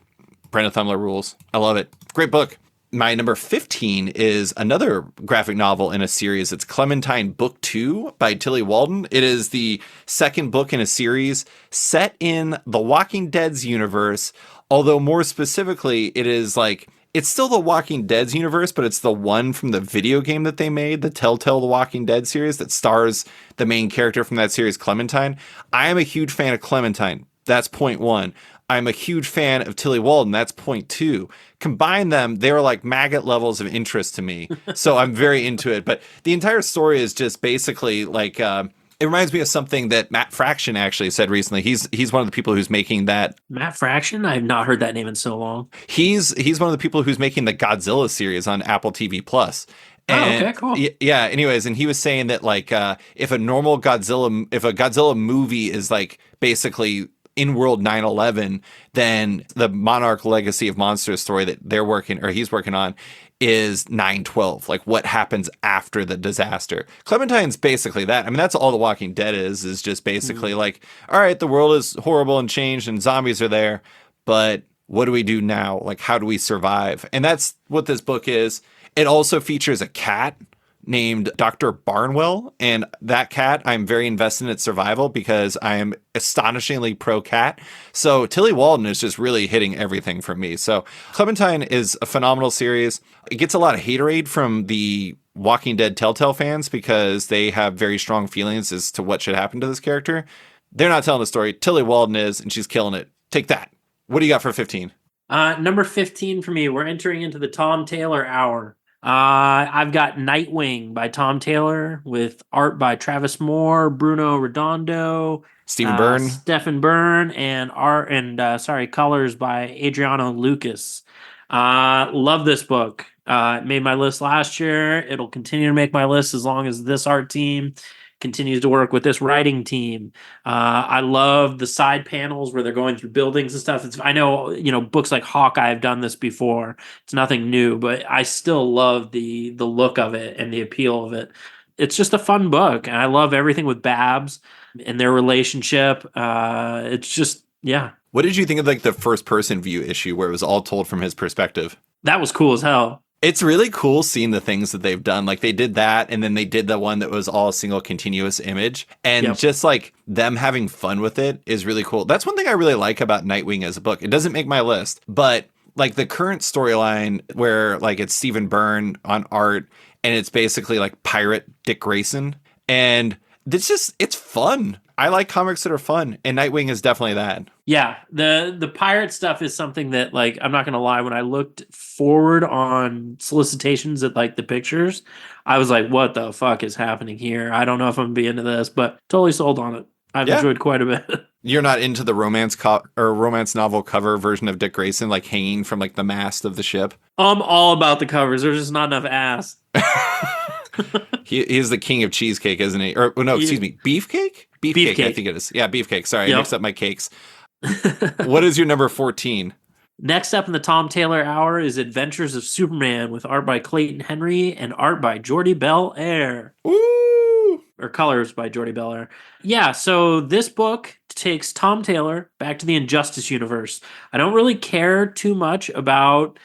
Brandon Thumler rules. I love it. Great book. My number 15 is another graphic novel in a series. It's Clementine Book 2 by Tilly Walden. It is the second book in a series set in the Walking Dead's universe, although more specifically, it is like, it's still the Walking Dead's universe, but it's the one from the video game that they made, the Telltale The Walking Dead series that stars the main character from that series, Clementine. I am a huge fan of Clementine. That's point 1. I'm a huge fan of Tilly Walden. That's point 2. Combine them, they are like Maggot levels of interest to me. So I'm very into it. But the entire story is just basically like, it reminds me of something that Matt Fraction actually said recently. He's one of the people who's making that. Matt Fraction? I have not heard that name in so long. He's one of the people who's making the Godzilla series on Apple TV Plus. And, okay, cool. Yeah. Anyways, and he was saying that like if a Godzilla movie is like basically in world 9/11, then the Monarch Legacy of Monsters story that he's working on is 9/12, like what happens after the disaster. Clementine's basically that. I mean, that's all The Walking Dead is just basically like, all right, the world is horrible and changed and zombies are there, but what do we do now? Like, how do we survive? And that's what this book is. It also features a cat named Dr. Barnwell, and that cat, I'm very invested in its survival because I am astonishingly pro cat. So Tilly Walden is just really hitting everything for me. So Clementine is a phenomenal series. It gets a lot of haterade from the Walking Dead Telltale fans because they have very strong feelings as to what should happen to this character. They're not telling the story. Tilly Walden is, and she's killing it. Take that. What do you got for 15? Number 15 for me, we're entering into the Tom Taylor hour. I've got Nightwing by Tom Taylor with art by Travis Moore, Bruno Redondo, Stephen Byrne, Stephen Byrne, and colors by Adriano Lucas. Love this book. It made my list last year. It'll continue to make my list as long as this art team continues to work with this writing team. I love the side panels where they're going through buildings and stuff. I know, books like Hawkeye have done this before. It's nothing new, but I still love the look of it and the appeal of it. It's just a fun book. And I love everything with Babs and their relationship. It's just, yeah. What did you think of like the first person view issue where it was all told from his perspective? That was cool as hell. It's really cool seeing the things that they've done. Like they did that, and then they did the one that was all a single continuous image. And just like them having fun with it is really cool. That's one thing I really like about Nightwing as a book. It doesn't make my list, but like the current storyline where like it's Stephen Byrne on art and it's basically like pirate Dick Grayson. And it's fun. I like comics that are fun, and Nightwing is definitely that. Yeah, the pirate stuff is something that, like, I'm not gonna lie, when I looked forward on solicitations at like the pictures, I was like, what the fuck is happening here? I don't know if I'm gonna be into this, but totally sold on it. I've enjoyed quite a bit. You're not into the romance novel cover version of Dick Grayson, like hanging from like the mast of the ship? I'm all about the covers. There's just not enough ass. He's the king of cheesecake, isn't he? Or no, excuse me, beefcake? Beefcake, I think it is. Yeah, beefcake. Sorry, I mixed up my cakes. What is your number 14? Next up in the Tom Taylor hour is Adventures of Superman with art by Clayton Henry and art by Jordi Belair. Woo! Or colors by Jordi Belair. Yeah, so this book takes Tom Taylor back to the Injustice universe. I don't really care too much about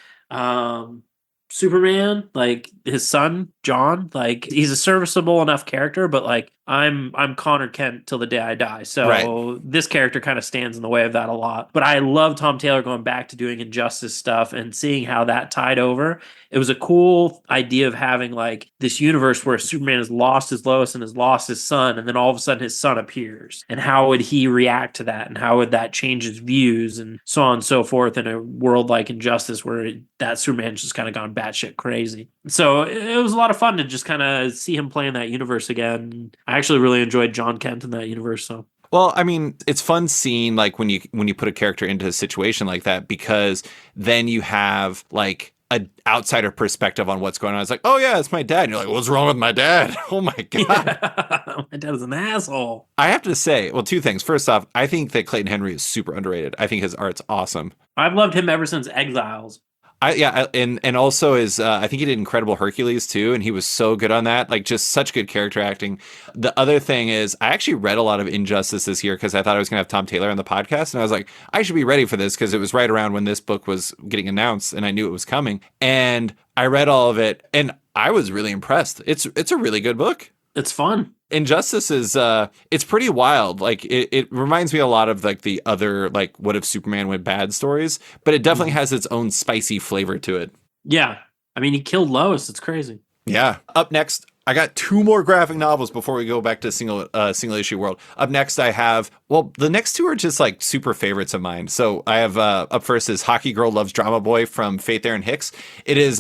Superman, like his son, John. Like, he's a serviceable enough character, but like I'm Connor Kent till the day I die. So this character kind of stands in the way of that a lot. But I love Tom Taylor going back to doing Injustice stuff and seeing how that tied over. It was a cool idea of having like this universe where Superman has lost his Lois and has lost his son, and then all of a sudden his son appears. And how would he react to that? And how would that change his views and so on and so forth in a world like Injustice where that Superman's just kind of gone batshit crazy. So it was a lot of fun to just kind of see him play in that universe again. I actually really enjoyed John Kent in that universe. So. Well, I mean, it's fun seeing like when you put a character into a situation like that, because then you have like an outsider perspective on what's going on. It's like, oh yeah, it's my dad. And you're like, what's wrong with my dad? Oh my God. Yeah. My dad is an asshole. I have to say, well, two things. First off, I think that Clayton Henry is super underrated. I think his art's awesome. I've loved him ever since Exiles. And also I think he did Incredible Hercules too, and he was so good on that. Like, just such good character acting. The other thing is, I actually read a lot of Injustice this year because I thought I was going to have Tom Taylor on the podcast, and I was like, I should be ready for this because it was right around when this book was getting announced, and I knew it was coming. And I read all of it, and I was really impressed. It's a really good book. It's fun. Injustice is it's pretty wild. Like it reminds me a lot of like the other like What If Superman Went Bad stories, but it definitely has its own spicy flavor to it. Yeah. I mean, he killed Lois. It's crazy. Yeah. Up next, I got 2 more graphic novels before we go back to single issue world. Up next, I have, well, the next 2 are just like super favorites of mine. So I have up first is Hockey Girl Loves Drama Boy from Faith Erin Hicks. It is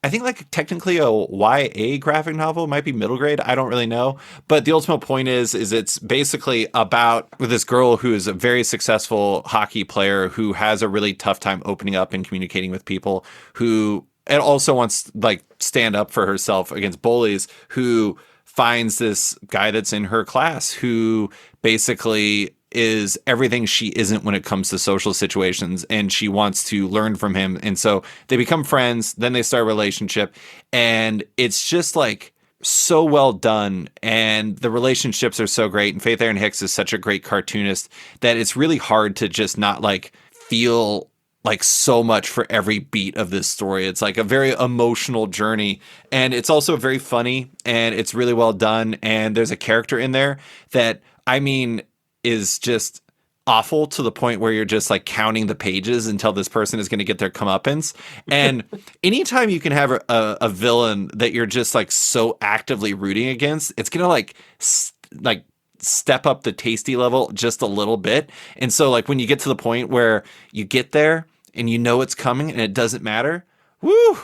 I think like technically a YA graphic novel, might be middle grade. I don't really know. But the ultimate point is it's basically about this girl who is a very successful hockey player who has a really tough time opening up and communicating with people, who and also wants like stand up for herself against bullies, who finds this guy that's in her class who basically is everything she isn't when it comes to social situations, and she wants to learn from him. And so they become friends, then they start a relationship, and it's just like so well done, and the relationships are so great, and Faith Erin Hicks is such a great cartoonist that it's really hard to just not like feel like so much for every beat of this story. It's like a very emotional journey, and it's also very funny, and it's really well done, and there's a character in there that, I mean, is just awful to the point where you're just like counting the pages until this person is going to get their comeuppance. And anytime you can have a villain that you're just like so actively rooting against, it's going to like step up the tasty level just a little bit. And so like when you get to the point where you get there and you know it's coming and it doesn't matter, woo,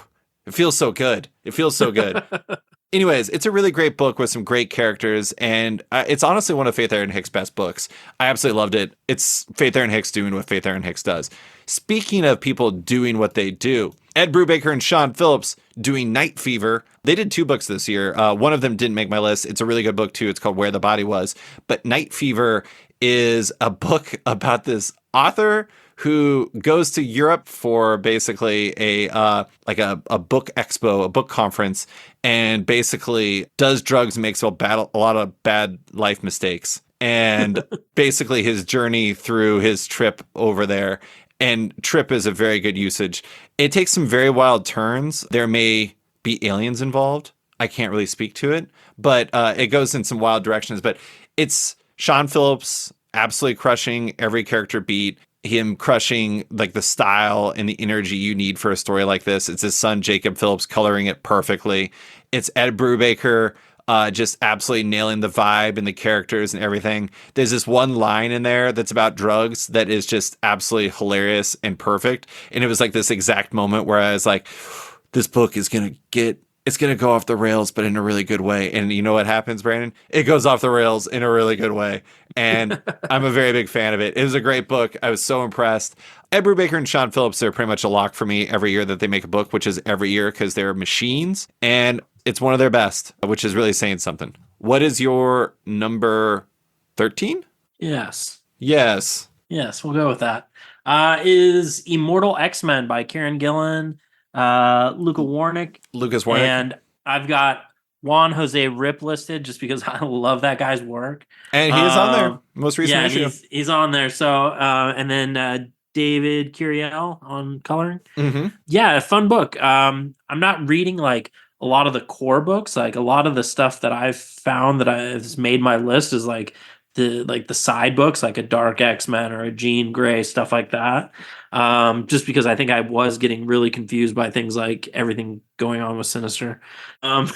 it feels so good. It feels so good. Anyways, it's a really great book with some great characters, and it's honestly one of Faith Erin Hicks' best books. I absolutely loved it. It's Faith Erin Hicks doing what Faith Erin Hicks does. Speaking of people doing what they do, Ed Brubaker and Sean Phillips doing Night Fever. They did 2 books this year. One of them didn't make my list. It's a really good book too. It's called Where the Body Was. But Night Fever is a book about this author who goes to Europe for basically a book expo, a book conference, and basically does drugs and makes a lot of bad life mistakes. And basically his journey through his trip over there, and trip is a very good usage. It takes some very wild turns. There may be aliens involved. I can't really speak to it, but it goes in some wild directions. But it's Sean Phillips absolutely crushing every character beat. Him crushing like the style and the energy you need for a story like this. It's his son, Jacob Phillips, coloring it perfectly. It's Ed Brubaker just absolutely nailing the vibe and the characters and everything. There's this one line in there that's about drugs that is just absolutely hilarious and perfect. And it was like this exact moment where I was like, this book is going to go off the rails, but in a really good way. And you know what happens, Brandon? It goes off the rails in a really good way. And I'm a very big fan of it. It was a great book. I was so impressed. Ed Brubaker and Sean Phillips are pretty much a lock for me every year that they make a book, which is every year because they're machines. And it's one of their best, which is really saying something. What is your number 13? Yes. Yes. Yes, we'll go with that. Is Immortal X-Men by Kieran Gillen, Lucas Warnick. And I've got Juan Jose Rip listed just because I love that guy's work. And he is on there. Most recent issue. He's on there. So, and then David Curiel on coloring. Mm-hmm. Yeah, a fun book. I'm not reading like a lot of the core books, like a lot of the stuff that I've found that has made my list is like the side books, like a Dark X-Men or a Jean Grey, stuff like that. Just because I think I was getting really confused by things like everything going on with Sinister. Um,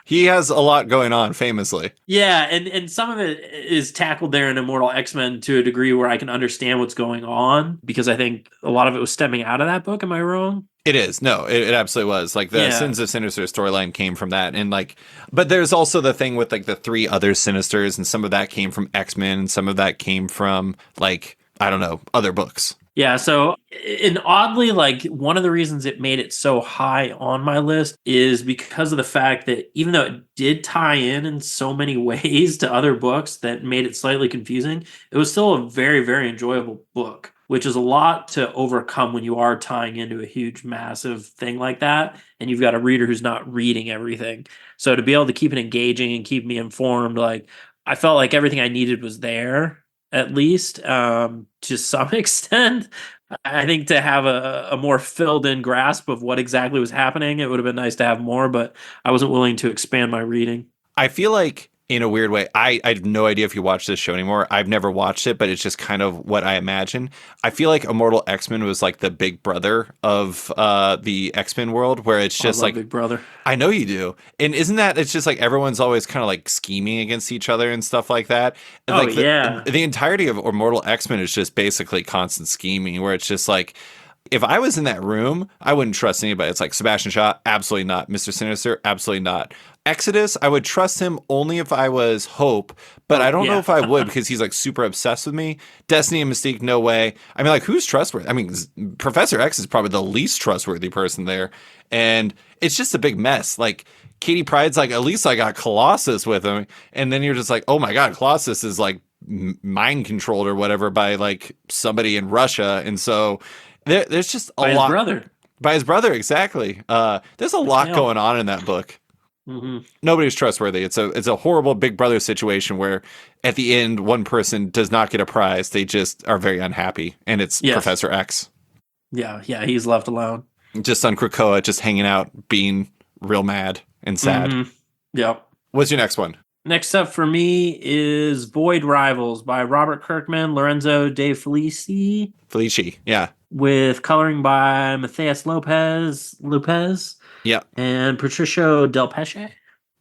He has a lot going on, famously. yeah, and some of it is tackled there in Immortal X-Men to a degree where I can understand what's going on because I think a lot of it was stemming out of that book. Am I wrong? It is. No, it absolutely was. Like the Yeah. Sins of Sinister storyline came from that. And like, but there's also the thing with like the 3 other Sinisters, and some of that came from X-Men, and some of that came from like, I don't know, other books. Yeah, so and oddly, like one of the reasons it made it so high on my list is because of the fact that even though it did tie in so many ways to other books that made it slightly confusing, it was still a very, very enjoyable book, which is a lot to overcome when you are tying into a huge, massive thing like that, and you've got a reader who's not reading everything. So to be able to keep it engaging and keep me informed, like I felt like everything I needed was there at least to some extent. I think to have a more filled in grasp of what exactly was happening, it would have been nice to have more, but I wasn't willing to expand my reading. I feel like in a weird way, I have no idea if you watch this show anymore. I've never watched it, but it's just kind of what I imagine. I feel like Immortal X-Men was like the big brother of the X-Men world, where it's just like Big Brother. I know you do. And isn't that, it's just like everyone's always kind of like scheming against each other and stuff like that. And Oh like yeah. the entirety of Immortal X-Men is just basically constant scheming, where it's just like, if I was in that room, I wouldn't trust anybody. It's like Sebastian Shaw, absolutely not. Mr. Sinister, absolutely not. Exodus, I would trust him only if I was Hope, but I don't know if I would because he's like super obsessed with me. Destiny and Mystique, no way. I mean, like, who's trustworthy? I mean, Professor X is probably the least trustworthy person there. And it's just a big mess. Like, Katie Pryde's like, at least I got Colossus with him. And then you're just like, oh my God, Colossus is like mind controlled or whatever by like somebody in Russia. And so there's just a lot. By his brother, exactly. There's a lot going on in that book. Mm-hmm. Nobody's trustworthy. It's a horrible Big Brother situation where at the end one person does not get a prize. They just are very unhappy, and it's Professor X. Yeah, he's left alone. Just on Krakoa, just hanging out, being real mad and sad. Mm-hmm. Yep. What's your next one? Next up for me is Void Rivals by Robert Kirkman, Lorenzo De Felici. Felici, yeah. With coloring by Matthias Lopez. Yeah. And Patricio Del Pesce.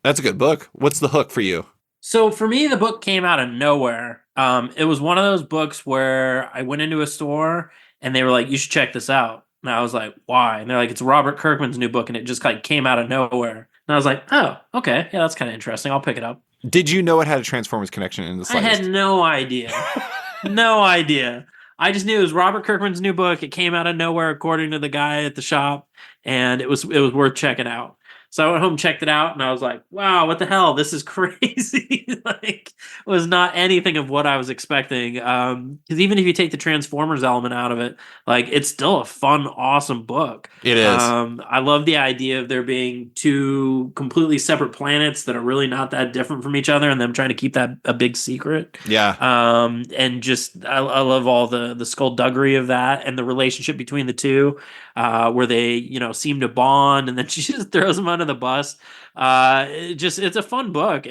That's a good book. What's the hook for you? So for me, the book came out of nowhere. It was one of those books where I went into a store and they were like, you should check this out. And I was like, why? And they're like, it's Robert Kirkman's new book. And it just like came out of nowhere. And I was like, oh, okay. Yeah, that's kind of interesting. I'll pick it up. Did you know it had a Transformers connection in the slightest? I had no idea. No idea. I just knew it was Robert Kirkman's new book. It came out of nowhere, according to the guy at the shop, and it was worth checking out. So I went home, checked it out, and I was like, wow, what the hell? This is crazy. Like, it was not anything of what I was expecting. Because even if you take the Transformers element out of it, like, it's still a fun, awesome book. It is. I love the idea of there being 2 completely separate planets that are really not that different from each other, and them trying to keep that a big secret. Yeah. And just, I love all the skullduggery of that and the relationship between the two, where they, seem to bond, and then she just throws him under the bus. It's a fun book.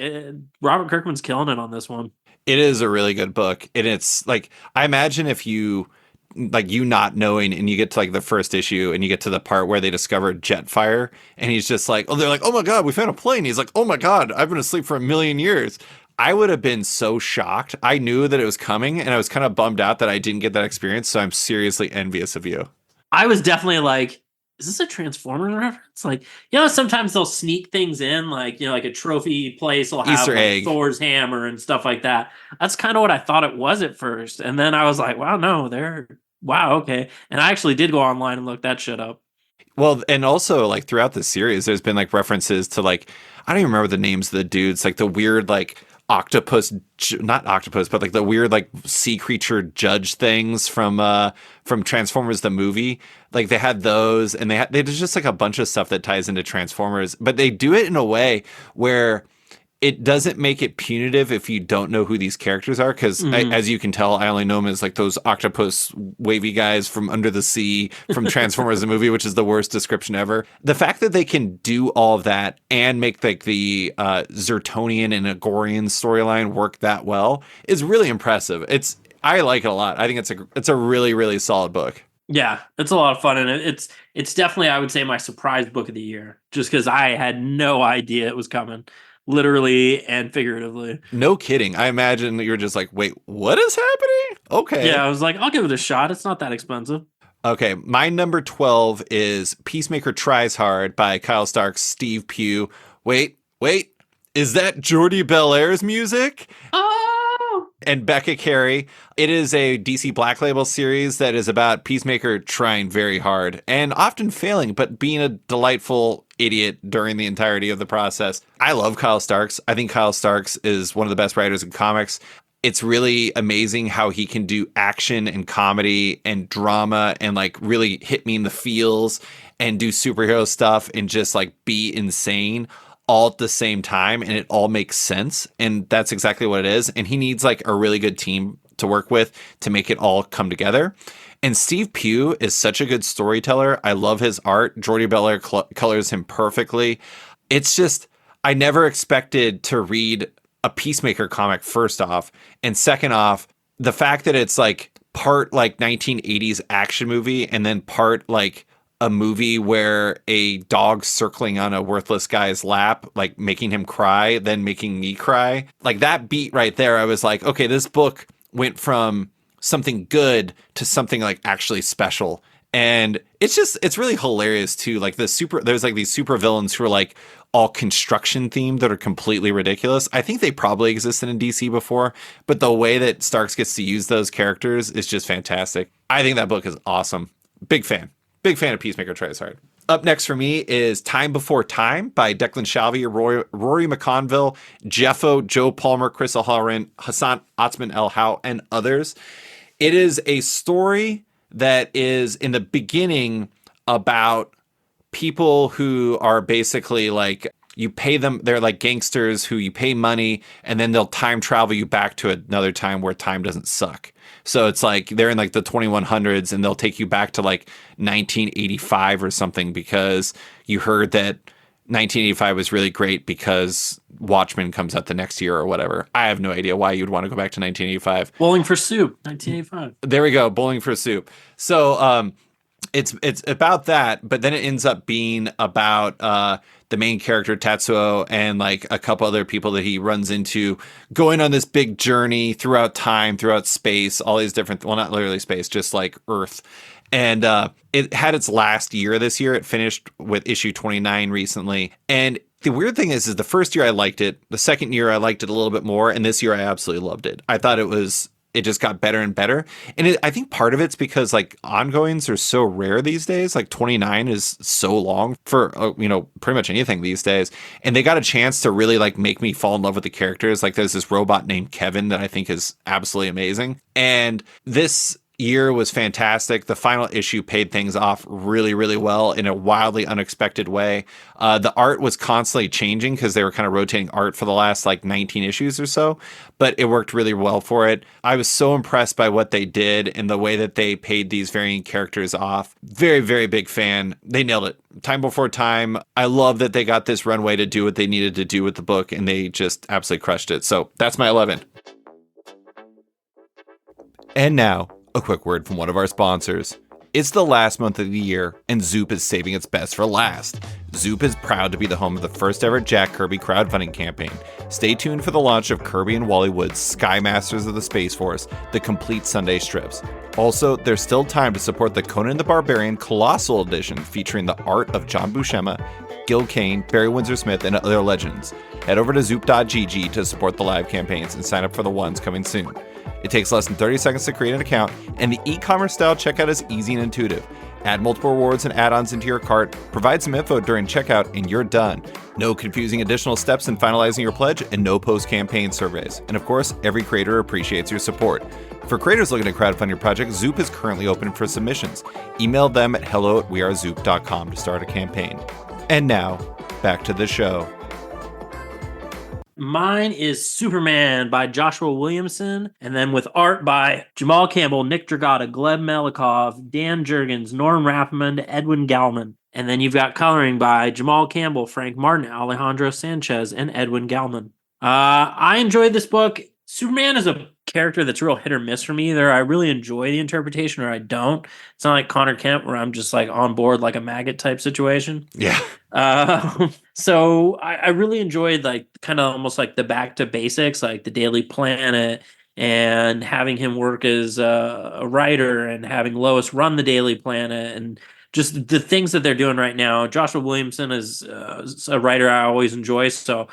Robert Kirkman's killing it on this one. It is a really good book. And it's like, I imagine if you not knowing and you get to like the first issue and you get to the part where they discover Jetfire and he's just like, they're like, oh my God, we found a plane. He's like, oh my God, I've been asleep for a million years. I would have been so shocked. I knew that it was coming and I was kind of bummed out that I didn't get that experience. So I'm seriously envious of you. I was definitely like, is this a Transformers reference? Like, sometimes they'll sneak things in, like, like a trophy place will have Easter egg. Thor's hammer and stuff like that. That's kind of what I thought it was at first. And then I was like, wow, no, okay. And I actually did go online and look that shit up. Well, and also like throughout the series, there's been like references to like, I don't even remember the names of the dudes, like the weird, like, not octopus, but like the weird like sea creature judge things from Transformers the movie. Like they had those, and there's just like a bunch of stuff that ties into Transformers, but they do it in a way where it doesn't make it punitive if you don't know who these characters are, because as you can tell, I only know them as like those octopus wavy guys from Under the Sea from Transformers the movie, which is the worst description ever. The fact that they can do all of that and make like the Zertonian and Agorian storyline work that well is really impressive. I like it a lot. I think it's a really, really solid book. Yeah, it's a lot of fun, and it's definitely, I would say, my surprise book of the year, just because I had no idea it was coming. Literally and figuratively. No kidding. I imagine you're just like, wait, what is happening? Okay. Yeah, I was like, I'll give it a shot. It's not that expensive. Okay, my number 12 is Peacemaker Tries Hard by Kyle Starks, Steve Pugh. Wait, is that Jordi Belair's music? Oh! And Becca Carey. It is a DC Black Label series that is about Peacemaker trying very hard and often failing, but being a delightful idiot during the entirety of the process. I love Kyle Starks. I think Kyle Starks is one of the best writers in comics. It's really amazing how he can do action and comedy and drama and like really hit me in the feels and do superhero stuff and just like be insane all at the same time, and it all makes sense. And that's exactly what it is. And he needs like a really good team to work with to make it all come together. And Steve Pugh is such a good storyteller. I love his art. Jordi Belair colors him perfectly. It's just, I never expected to read a Peacemaker comic, first off. And second off, the fact that it's like part like 1980s action movie and then part like a movie where a dog circling on a worthless guy's lap, like making him cry, then making me cry. Like that beat right there, I was like, okay, this book went from something good to something like actually special. And it's really hilarious too. Like there's like these super villains who are like all construction themed that are completely ridiculous. I think they probably existed in DC before, but the way that Starks gets to use those characters is just fantastic. I think that book is awesome. Big fan of Peacemaker Tries Hard. Up next for me is Time Before Time by Declan Shalvey, Rory McConnville, Geoffo, Joe Palmer, Chris O'Halloran, Hassan Otsmane-Elhaou, and others. It is a story that is in the beginning about people who are basically like, you pay them, they're like gangsters who you pay money and then they'll time travel you back to another time where time doesn't suck. So it's like they're in like the 2100s and they'll take you back to like 1985 or something because you heard that 1985 was really great because Watchmen comes out the next year or whatever. I have no idea why you'd want to go back to 1985. Bowling for Soup, 1985. There we go, Bowling for Soup. So it's about that, but then it ends up being about the main character Tatsuo and like a couple other people that he runs into going on this big journey throughout time, throughout space, all these different, well, not literally space, just like Earth. And it had its last year this year. It finished with issue 29 recently. And the weird thing is the first year I liked it. The second year I liked it a little bit more. And this year I absolutely loved it. I thought it just got better and better. And I think part of it's because like ongoings are so rare these days. Like 29 is so long for, pretty much anything these days. And they got a chance to really like make me fall in love with the characters. Like there's this robot named Kevin that I think is absolutely amazing. And this year was fantastic. The final issue paid things off really, really well in a wildly unexpected way. The art was constantly changing because they were kind of rotating art for the last like 19 issues or so, but it worked really well for it. I was so impressed by what they did and the way that they paid these varying characters off. Very, very big fan. They nailed it. Time Before Time. I love that they got this runway to do what they needed to do with the book, and they just absolutely crushed it. So that's my 11. And now, a quick word from one of our sponsors. It's the last month of the year, and Zoop is saving its best for last. Zoop is proud to be the home of the first ever Jack Kirby crowdfunding campaign. Stay tuned for the launch of Kirby and Wally Wood's Sky Masters of the Space Force, the complete Sunday strips. Also, there's still time to support the Conan the Barbarian Colossal Edition featuring the art of John Buscema, Gil Kane, Barry Windsor-Smith, and other legends. Head over to zoop.gg to support the live campaigns and sign up for the ones coming soon. It takes less than 30 seconds to create an account, and the e-commerce style checkout is easy and intuitive. Add multiple rewards and add-ons into your cart, provide some info during checkout, and you're done. No confusing additional steps in finalizing your pledge, and no post-campaign surveys. And of course, every creator appreciates your support. For creators looking to crowdfund your project, Zoop is currently open for submissions. Email them at hello@wearezoop.com to start a campaign. And now, back to the show. Mine is Superman by Joshua Williamson, and then with art by Jamal Campbell, Nick Dragata, Gleb Melikov, Dan Jurgens, Norm Rappamund, Edwin Gallman. And then you've got coloring by Jamal Campbell, Frank Martin, Alejandro Sanchez, and Edwin Gallman. I enjoyed this book. Superman is a character that's real hit or miss for me. Either I really enjoy the interpretation or I don't. It's not like Connor Kent where I'm just like on board like a maggot type situation. Yeah. So I really enjoyed like kind of almost like the back to basics, like the Daily Planet and having him work as a writer and having Lois run the Daily Planet and just the things that they're doing right now. Joshua Williamson is a writer I always enjoy. So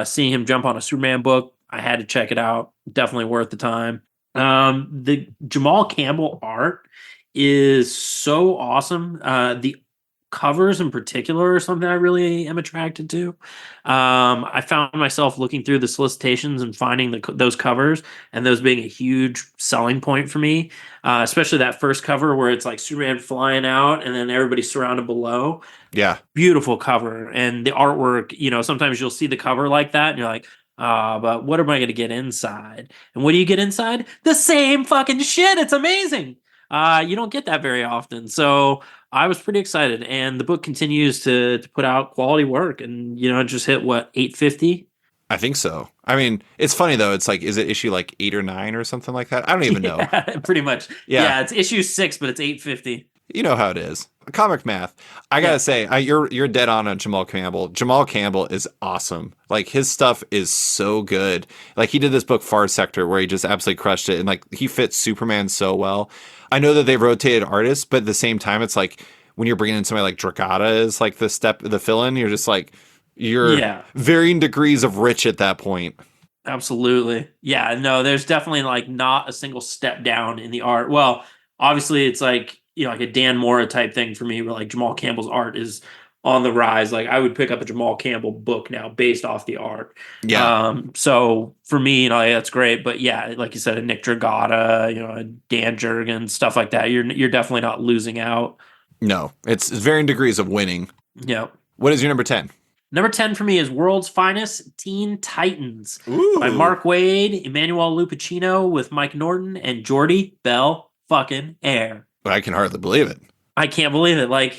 seeing him jump on a Superman book, I had to check it out. Definitely worth the time. The Jamal Campbell art is so awesome. The covers in particular are something I really am attracted to. I found myself looking through the solicitations and finding those covers and those being a huge selling point for me, especially that first cover where it's like Superman flying out and then everybody surrounded below. Yeah. Beautiful cover. And the artwork, sometimes you'll see the cover like that and you're like, but what am I going to get inside? And what do you get inside? The same fucking shit. It's amazing. You don't get that very often. So I was pretty excited. And the book continues to put out quality work. And, it just hit, 850? I think so. I mean, it's funny, though. It's like, is it issue like 8 or 9 or something like that? I don't even know. Pretty much. Yeah, it's issue 6, but it's 850. You know how it is. Comic math. I gotta say, you're dead on Jamal Campbell. Jamal Campbell is awesome. Like, his stuff is so good. Like, he did this book Far Sector where he just absolutely crushed it, and like he fits Superman so well. I know that they've rotated artists, but at the same time, it's like when you're bringing in somebody like Dragata as like the fill-in, you're just like varying degrees of rich at that point. Absolutely. Yeah. No, there's definitely like not a single step down in the art. Well, obviously, it's like like a Dan Mora type thing for me, where like Jamal Campbell's art is on the rise. Like I would pick up a Jamal Campbell book now based off the art. Yeah. So for me, that's great. But yeah, like you said, a Nick Dragata, a Dan Jurgens, stuff like that. You're definitely not losing out. No, it's varying degrees of winning. Yeah. What is your number 10? Number 10 for me is World's Finest Teen Titans by Mark Waid, Emmanuel Lupacino with Mike Norton, and Jordy Bell fucking Air. I can hardly believe it. I can't believe it. Like,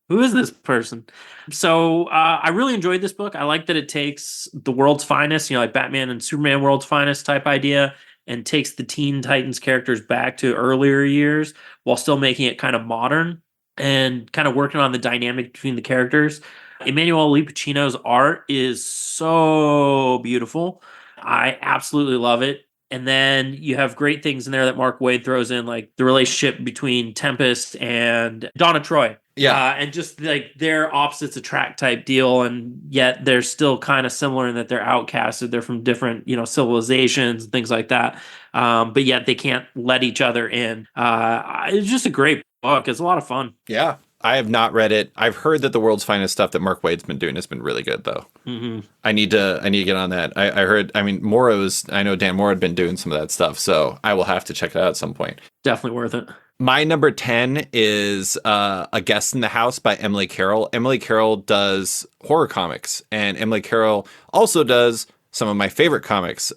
who is this person? So I really enjoyed this book. I like that it takes the world's finest, like Batman and Superman world's finest type idea, and takes the Teen Titans characters back to earlier years while still making it kind of modern and kind of working on the dynamic between the characters. Emmanuel Lupacino's art is so beautiful. I absolutely love it. And then you have great things in there that Mark Waid throws in, like the relationship between Tempest and Donna Troy. Yeah. And just like their opposites attract type deal. And yet they're still kind of similar in that they're outcasted. They're from different, civilizations and things like that. But yet they can't let each other in. It's just a great book. It's a lot of fun. Yeah. I have not read it. I've heard that the world's finest stuff that Mark Waid's been doing has been really good, though. Mm-hmm. I need to get on that. I heard. I mean, I know Dan Mora had been doing some of that stuff, so I will have to check it out at some point. Definitely worth it. My number 10 is A Guest in the House by Emily Carroll. Emily Carroll does horror comics, and Emily Carroll also does some of my favorite comics.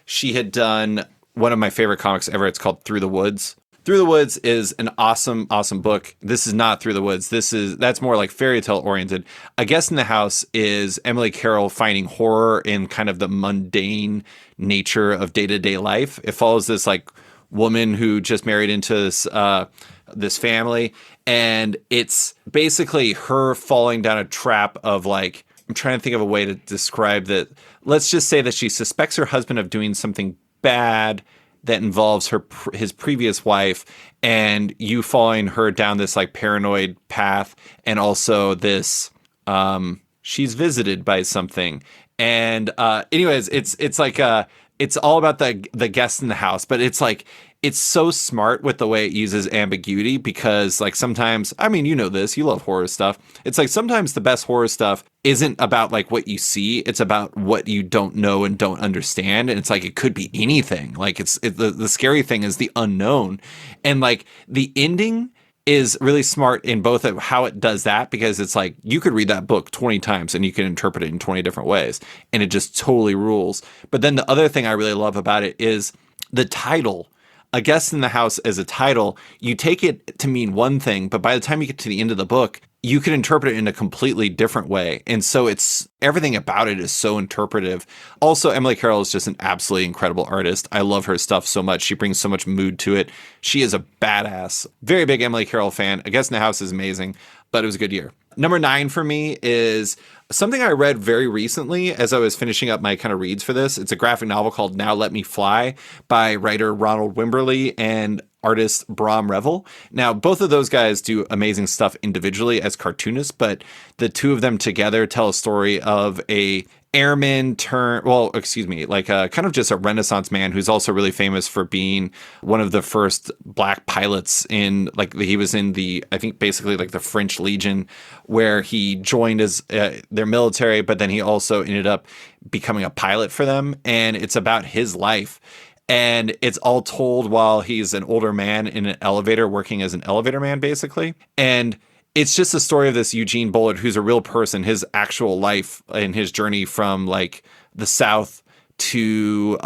She had done one of my favorite comics ever. It's called Through the Woods. Through the Woods is an awesome, awesome book. This is not Through the Woods. That's more like fairy tale oriented. A Guest in the House is Emily Carroll finding horror in kind of the mundane nature of day-to-day life. It follows this like woman who just married into this family, and it's basically her falling down a trap of like, I'm trying to think of a way to describe that. Let's just say that she suspects her husband of doing something bad that involves his previous wife, and you following her down this like paranoid path, and also this she's visited by something. And anyways, it's like it's all about the guest in the house, but it's like it's so smart with the way it uses ambiguity, because like sometimes, I mean, you know this, you love horror stuff. It's like sometimes the best horror stuff isn't about like what you see, it's about what you don't know and don't understand. And it's like it could be anything. Like the scary thing is the unknown. And like the ending is really smart in both of how it does that, because it's like you could read that book 20 times and you can interpret it in 20 different ways, and it just totally rules. But then the other thing I really love about it is the title. A Guest in the House as a title, you take it to mean one thing, but by the time you get to the end of the book, you can interpret it in a completely different way. And so it's everything about it is so interpretive. Also, Emily Carroll is just an absolutely incredible artist. I love her stuff so much. She brings so much mood to it. She is a badass. Very big Emily Carroll fan. A Guest in the House is amazing, but it was a good year. Number 9 for me is something I read very recently as I was finishing up my kind of reads for this. It's a graphic novel called Now Let Me Fly by writer Ronald Wimberly and artist Brahm Revel. Now, both of those guys do amazing stuff individually as cartoonists, but the two of them together tell a story of a airman like a kind of just a Renaissance man who's also really famous for being one of the first black pilots in, like, he was in the, I think basically like the French Legion, where he joined as their military, but then he also ended up becoming a pilot for them. And it's about his life. And it's all told while he's an older man in an elevator, working as an elevator man, basically. And it's just a story of this Eugene Bullard, who's a real person, his actual life and his journey from like the South to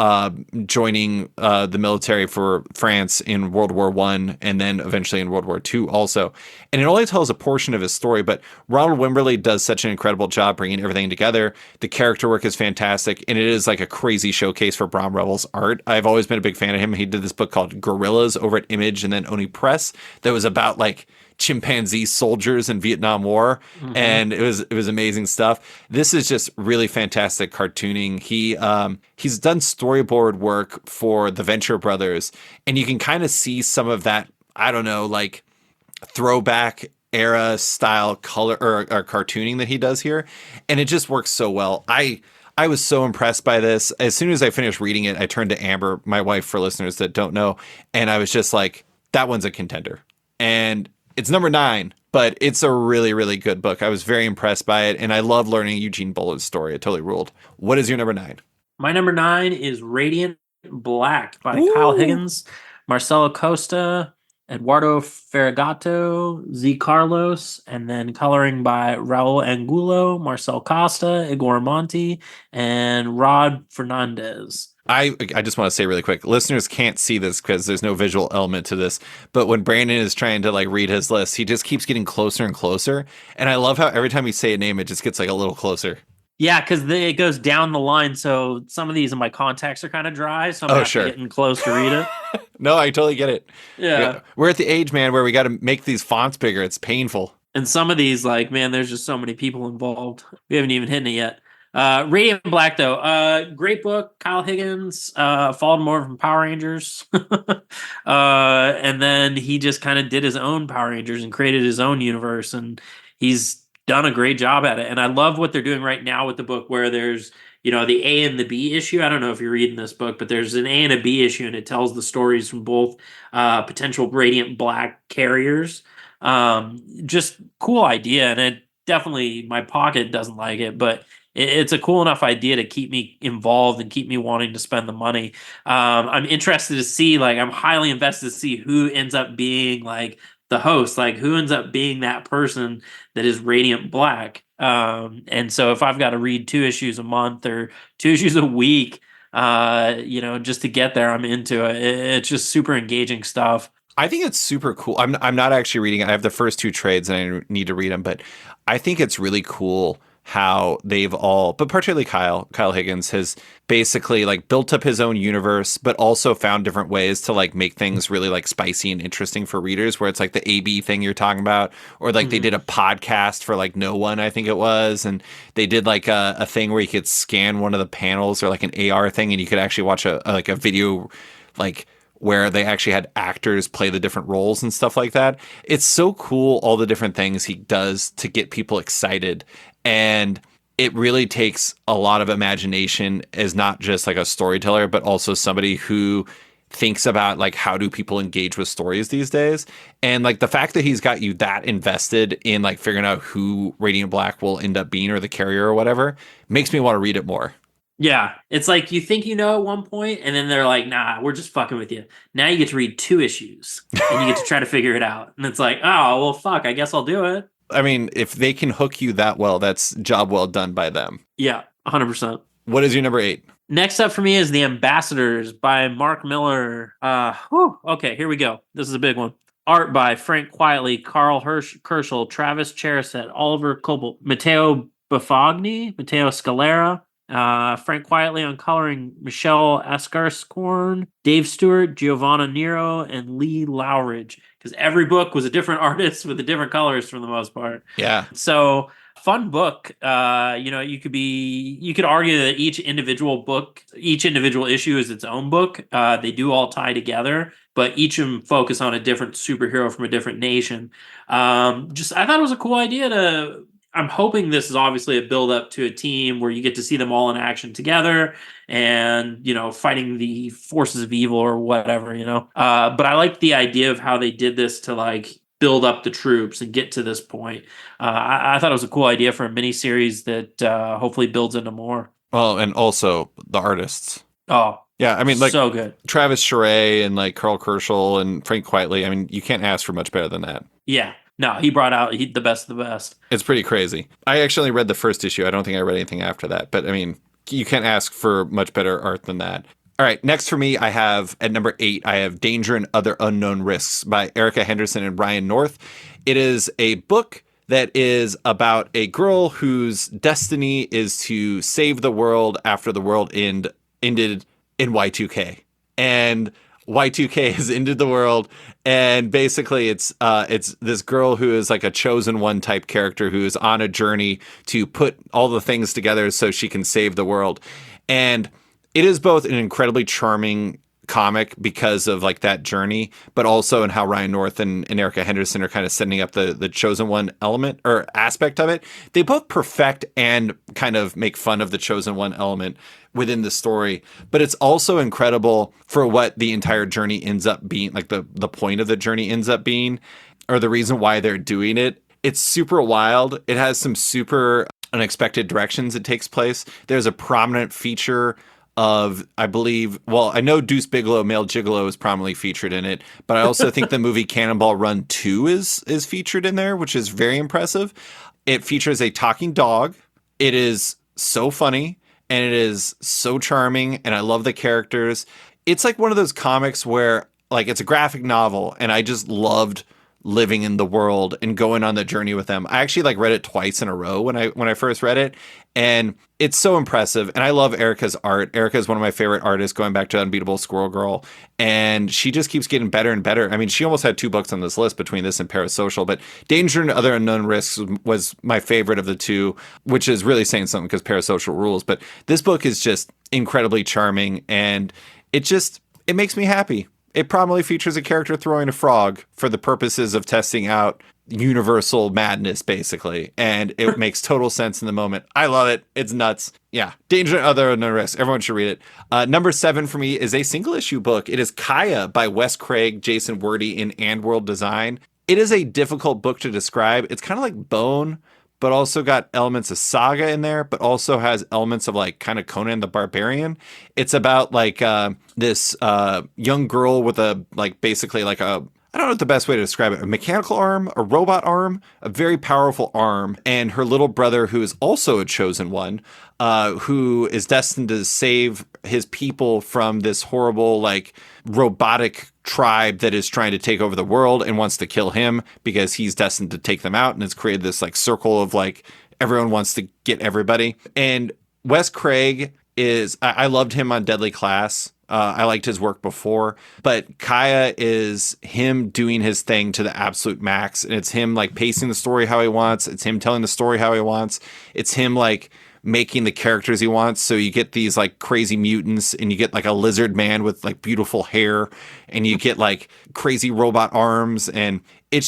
joining the military for France in World War I, and then eventually in World War II also. And it only tells a portion of his story, but Ronald Wimberly does such an incredible job bringing everything together. The character work is fantastic, and it is like a crazy showcase for Brahm Revel's art. I've always been a big fan of him. He did this book called Gorillas over at Image and then Oni Press that was about like chimpanzee soldiers in Vietnam War. Mm-hmm. And it was amazing stuff. This is just really fantastic cartooning. He's done storyboard work for the Venture Brothers, and you can kind of see some of that, I don't know, like throwback era style color or cartooning that he does here. And it just works so well. I was so impressed by this. As soon as I finished reading it, I turned to Amber, my wife, for listeners that don't know, and I was just like, that one's a contender. And it's number 9, but it's a really, really good book. I was very impressed by it, and I love learning Eugene Bullard's story. It totally ruled. What is your number 9? My number 9 is Radiant Black by Kyle Higgins, Marcelo Costa, Eduardo Ferragato, Z. Carlos, and then coloring by Raul Angulo, Marcel Costa, Igor Monti, and Rod Fernandez. I just want to say really quick, listeners can't see this because there's no visual element to this, but when Brandon is trying to like read his list, he just keeps getting closer and closer. And I love how every time we say a name, it just gets like a little closer. Yeah, because it goes down the line. So some of these in my contacts are kind of dry. So I'm getting close to read it. No, I totally get it. Yeah. We're at the age, man, where we got to make these fonts bigger. It's painful. And some of these, like, man, there's just so many people involved. We haven't even hit it yet. Radiant Black, though, great book. Kyle Higgins, followed more from Power Rangers. And then he just kind of did his own Power Rangers and created his own universe. And he's done a great job at it. And I love what they're doing right now with the book, where there's, you know, the A and the B issue. I don't know if you're reading this book, but there's an A and a B issue, and it tells the stories from both potential Radiant Black carriers. Just cool idea. And it definitely, my pocket doesn't like it, but it's a cool enough idea to keep me involved and keep me wanting to spend the money. I'm interested to see, like, I'm highly invested to see who ends up being like the host, like who ends up being that person that is Radiant Black. And so if I've got to read 2 issues a month or 2 issues a week, just to get there, I'm into it. It's just super engaging stuff. I think it's super cool. I'm not actually reading it. I have the first 2 trades and I need to read them, but I think it's really cool how they've all, but particularly Kyle Higgins has basically like built up his own universe, but also found different ways to like make things really like spicy and interesting for readers, where it's like the AB thing you're talking about, or like they did a podcast for like No One, I think it was. And they did like a thing where you could scan one of the panels, or like an AR thing, and you could actually watch a video like where they actually had actors play the different roles and stuff like that. It's so cool, all the different things he does to get people excited. And it really takes a lot of imagination as not just like a storyteller, but also somebody who thinks about like, how do people engage with stories these days? And like the fact that he's got you that invested in like figuring out who Radiant Black will end up being, or the carrier or whatever, makes me want to read it more. Yeah, it's like you think you know at one point, and then they're like, "Nah, we're just fucking with you." Now you get to read 2 issues, and you get to try to figure it out, and it's like, "Oh, well, fuck. I guess I'll do it." I mean, if they can hook you that well, that's job well done by them. Yeah, 100%. What is your number 8? Next up for me is The Ambassadors by Mark Miller. Okay, here we go. This is a big one. Art by Frank Quietly, Carl Kerschel, Travis Charisset, Oliver Coble, Matteo Buffagni, Matteo Scalera, Frank Quietly on coloring, Michelle Ascarscorn, Dave Stewart, Giovanna Nero, and Lee Lowridge. Because every book was a different artist with the different colors for the most part. Yeah. So fun book. You could argue that each individual issue is its own book. They do all tie together, but each of them focus on a different superhero from a different nation. I thought it was a cool idea. I'm hoping this is obviously a build up to a team where you get to see them all in action together and, fighting the forces of evil or whatever, but I like the idea of how they did this to like build up the troops and get to this point. I thought it was a cool idea for a mini series that hopefully builds into more. Well, and also the artists. Oh, yeah. I mean, like so good. Travis Charest and like Carl Kerschel and Frank Quietly. I mean, you can't ask for much better than that. Yeah. No, he brought out the best of the best. It's pretty crazy. I actually read the first issue. I don't think I read anything after that. But I mean, you can't ask for much better art than that. All right, next for me, I have at number 8, I have Danger and Other Unknown Risks by Erica Henderson and Ryan North. It is a book that is about a girl whose destiny is to save the world after the world ended in Y2K. And Y2K has ended the world, and basically it's this girl who is like a chosen one type character who is on a journey to put all the things together so she can save the world. And it is both an incredibly charming comic because of like that journey, but also in how Ryan North and Erica Henderson are kind of setting up the chosen one element or aspect of it. They both perfect and kind of make fun of the chosen one element within the story, but it's also incredible for what the entire journey ends up being, like the point of the journey ends up being, or the reason why they're doing it. It's super wild. It has some super unexpected directions it takes place. There's a prominent feature of, I believe, well, I know Deuce Bigalow, Male Gigolo is prominently featured in it, but I also think the movie Cannonball Run 2 is featured in there, which is very impressive. It features a talking dog. It is so funny and it is so charming, and I love the characters. It's like one of those comics where like it's a graphic novel and I just loved living in the world and going on the journey with them. I actually like read it twice in a row when I first read it, and it's so impressive. And I love Erica's art. Erica is one of my favorite artists, going back to Unbeatable Squirrel Girl, and she just keeps getting better and better. I mean, she almost had 2 books on this list between this and Parasocial, but Danger and Other Unknown Risks was my favorite of the 2, which is really saying something because Parasocial rules. But this book is just incredibly charming, and it makes me happy. It prominently features a character throwing a frog for the purposes of testing out universal madness, basically. And it makes total sense in the moment. I love it. It's nuts. Yeah. Danger and Other Unknown Risks. Everyone should read it. Number 7 for me is a single issue book. It is Kaya by Wes Craig, Jason Wordie in AndWorld Design. It is a difficult book to describe. It's kind of like Bone, but also got elements of Saga in there, but also has elements of like kind of Conan the Barbarian. It's about like this young girl with a like basically like a, I don't know what the best way to describe it, a mechanical arm, a robot arm, a very powerful arm, and her little brother who is also a chosen one, who is destined to save his people from this horrible like robotic tribe that is trying to take over the world and wants to kill him because he's destined to take them out, and it's created this like circle of like everyone wants to get everybody. And Wes Craig is, I loved him on Deadly Class. I liked his work before, but Kaya is him doing his thing to the absolute max, and it's him like pacing the story how he wants. It's him telling the story how he wants. It's him like making the characters he wants. So you get these like crazy mutants, and you get like a lizard man with like beautiful hair, and you get like crazy robot arms, and it's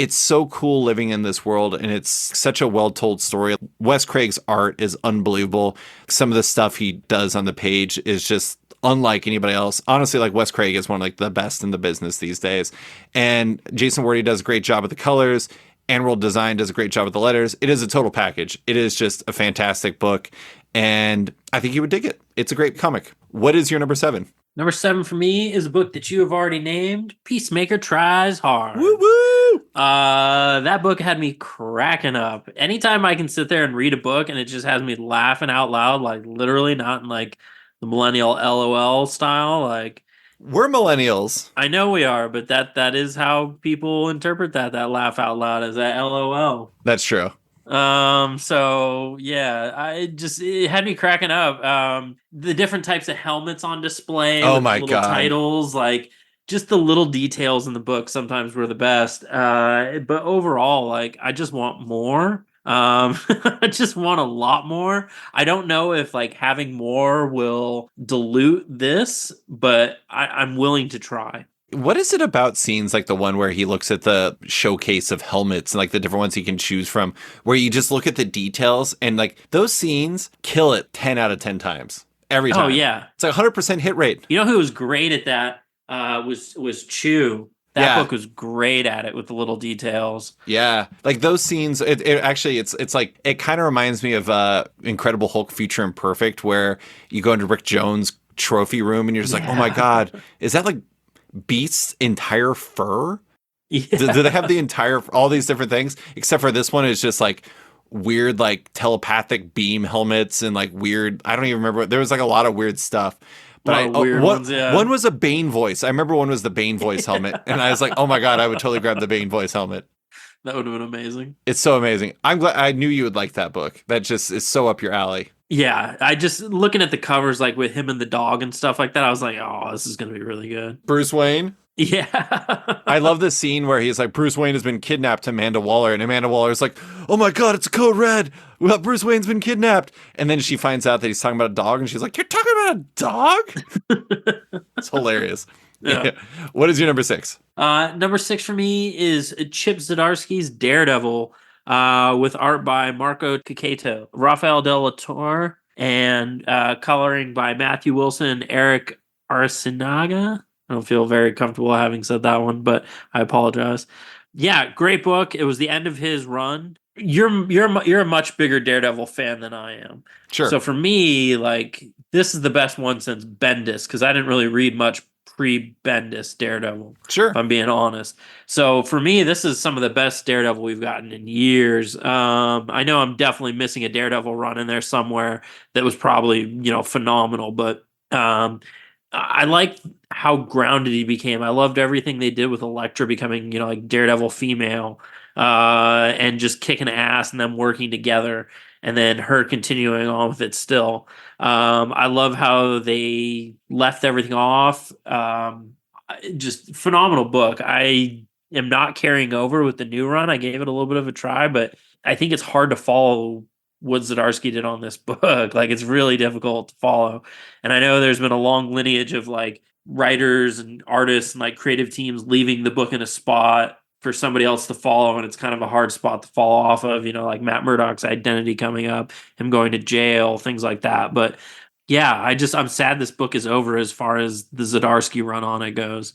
so cool living in this world, and it's such a well-told story. Wes Craig's art is unbelievable. Some of the stuff he does on the page is just unlike anybody else. Honestly, like Wes Craig is one of like the best in the business these days. And Jason Wordie does a great job with the colors. AndWorld Design does a great job with the letters. It is a total package. It is just a fantastic book, and I think you would dig it. It's a great comic. What is your number 7? Number 7 for me is a book that you have already named, Peacemaker Tries Hard. Woo woo! That book had me cracking up. Anytime I can sit there and read a book and it just has me laughing out loud, like literally not in like the millennial LOL style, like we're millennials. I know we are, but that is how people interpret that laugh out loud as that LOL. That's true. So yeah, it had me cracking up. The different types of helmets on display. Oh with my little God. Titles, like just the little details in the book sometimes were the best. But overall, like I just want more. I just want a lot more. I don't know if like having more will dilute this, but I'm willing to try. What is it about scenes like the one where he looks at the showcase of helmets and like the different ones he can choose from, where you just look at the details and like those scenes kill it 10 out of 10 times every time? Oh yeah, it's like 100% hit rate. You know who was great at that? Was Chew. That book was great at it with the little details. Yeah, like those scenes. It actually it's like it kind of reminds me of Incredible Hulk Future Imperfect, where you go into Rick Jones' trophy room and you're just like, oh my God, is that like Beast's entire fur? Yeah. Do they have the entire, all these different things? Except for this one is just like weird, like telepathic beam helmets and like weird, I don't even remember. There was like a lot of weird stuff. But one was a Bane voice. I remember one was the Bane voice helmet. And I was like, oh my God, I would totally grab the Bane voice helmet. That would have been amazing. It's so amazing. I'm glad, I knew you would like that book. That just is so up your alley. Yeah, I just looking at the covers, like with him and the dog and stuff like that, I was like, "Oh, this is gonna be really good." Bruce Wayne. Yeah, I love the scene where he's like, Bruce Wayne has been kidnapped to Amanda Waller, and Amanda Waller is like, "Oh my God, it's a code red. Well, Bruce Wayne's been kidnapped," and then she finds out that he's talking about a dog, and she's like, "You're talking about a dog?" It's hilarious. Yeah. What is your number 6? Number 6 for me is Chip Zdarsky's Daredevil. With art by Marco Cacato, Rafael de la Torre, and coloring by Matthew Wilson and Eric Arcinaga. I don't feel very comfortable having said that one, but I apologize. Yeah, great book. It was the end of his run. You're a much bigger Daredevil fan than I am. Sure. So for me, like this is the best one since Bendis, because I didn't really read much pre-Bendis Daredevil. Sure. If I'm being honest. So for me, this is some of the best Daredevil we've gotten in years. I know I'm definitely missing a Daredevil run in there somewhere that was probably, phenomenal, but I like how grounded he became. I loved everything they did with Elektra becoming, like Daredevil female, and just kicking ass and them working together, and then her continuing on with it still. I love how they left everything off. Just phenomenal book. I am not carrying over with the new run. I gave it a little bit of a try, but I think it's hard to follow what Zdarsky did on this book. Like it's really difficult to follow. And I know there's been a long lineage of like writers and artists and like creative teams leaving the book in a spot for somebody else to follow, and it's kind of a hard spot to fall off of, like Matt Murdock's identity coming up, him going to jail, things like that. But yeah, I'm sad this book is over as far as the Zdarsky run on it goes.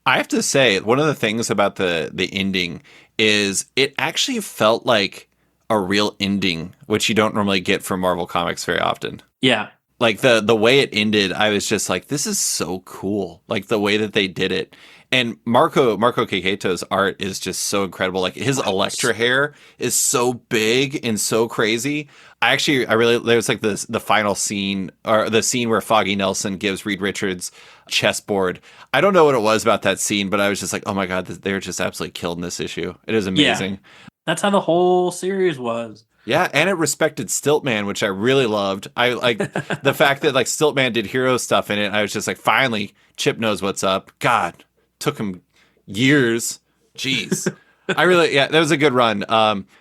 I have to say, one of the things about the ending is it actually felt like a real ending, which you don't normally get from Marvel Comics very often. Yeah. Like the way it ended, I was just like, this is so cool. Like the way that they did it. And Marco Cacato's art is just so incredible. Like his Elektra hair is so big and so crazy. There's like the final scene, or the scene where Foggy Nelson gives Reed Richards chessboard. I don't know what it was about that scene, but I was just like, oh my God, they're just absolutely killed in this issue. It is amazing. Yeah. That's how the whole series was. Yeah, and it respected Stiltman, which I really loved. I like the fact that like Stiltman did hero stuff in it. I was just like, finally, Chip knows what's up. God, took him years. Jeez. That was a good run.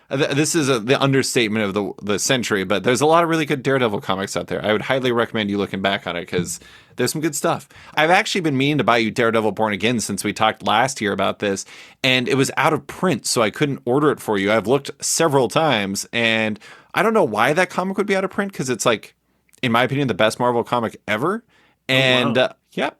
This is the understatement of the century, but there's a lot of really good Daredevil comics out there. I would highly recommend you looking back on it because there's some good stuff. I've actually been meaning to buy you Daredevil Born Again since we talked last year about this, and it was out of print, so I couldn't order it for you. I've looked several times, and I don't know why that comic would be out of print, because it's like, in my opinion, the best Marvel comic ever. And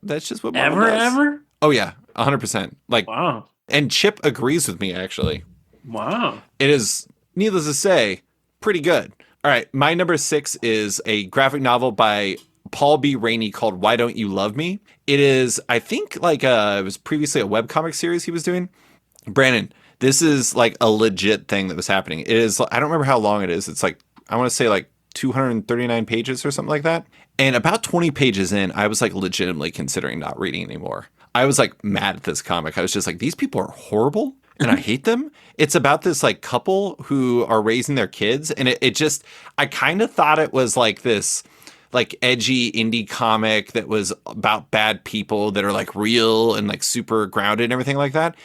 that's just what Marvel does. Ever? Oh yeah, 100%. Like, wow. And Chip agrees with me, actually. Wow. It is, needless to say, pretty good. All right, my number 6 is a graphic novel by Paul B. Rainey called Why Don't You Love Me? It is, I think, like it was previously a webcomic series he was doing. Brandon, this is like a legit thing that was happening. It is, I don't remember how long it is. It's like, I want to say like 239 pages or something like that. And about 20 pages in, I was like legitimately considering not reading anymore. I was like mad at this comic. I was just like, these people are horrible and I hate them. It's about this like couple who are raising their kids. And it just, I kind of thought it was like this like edgy indie comic that was about bad people that are like real and like super grounded and everything like that.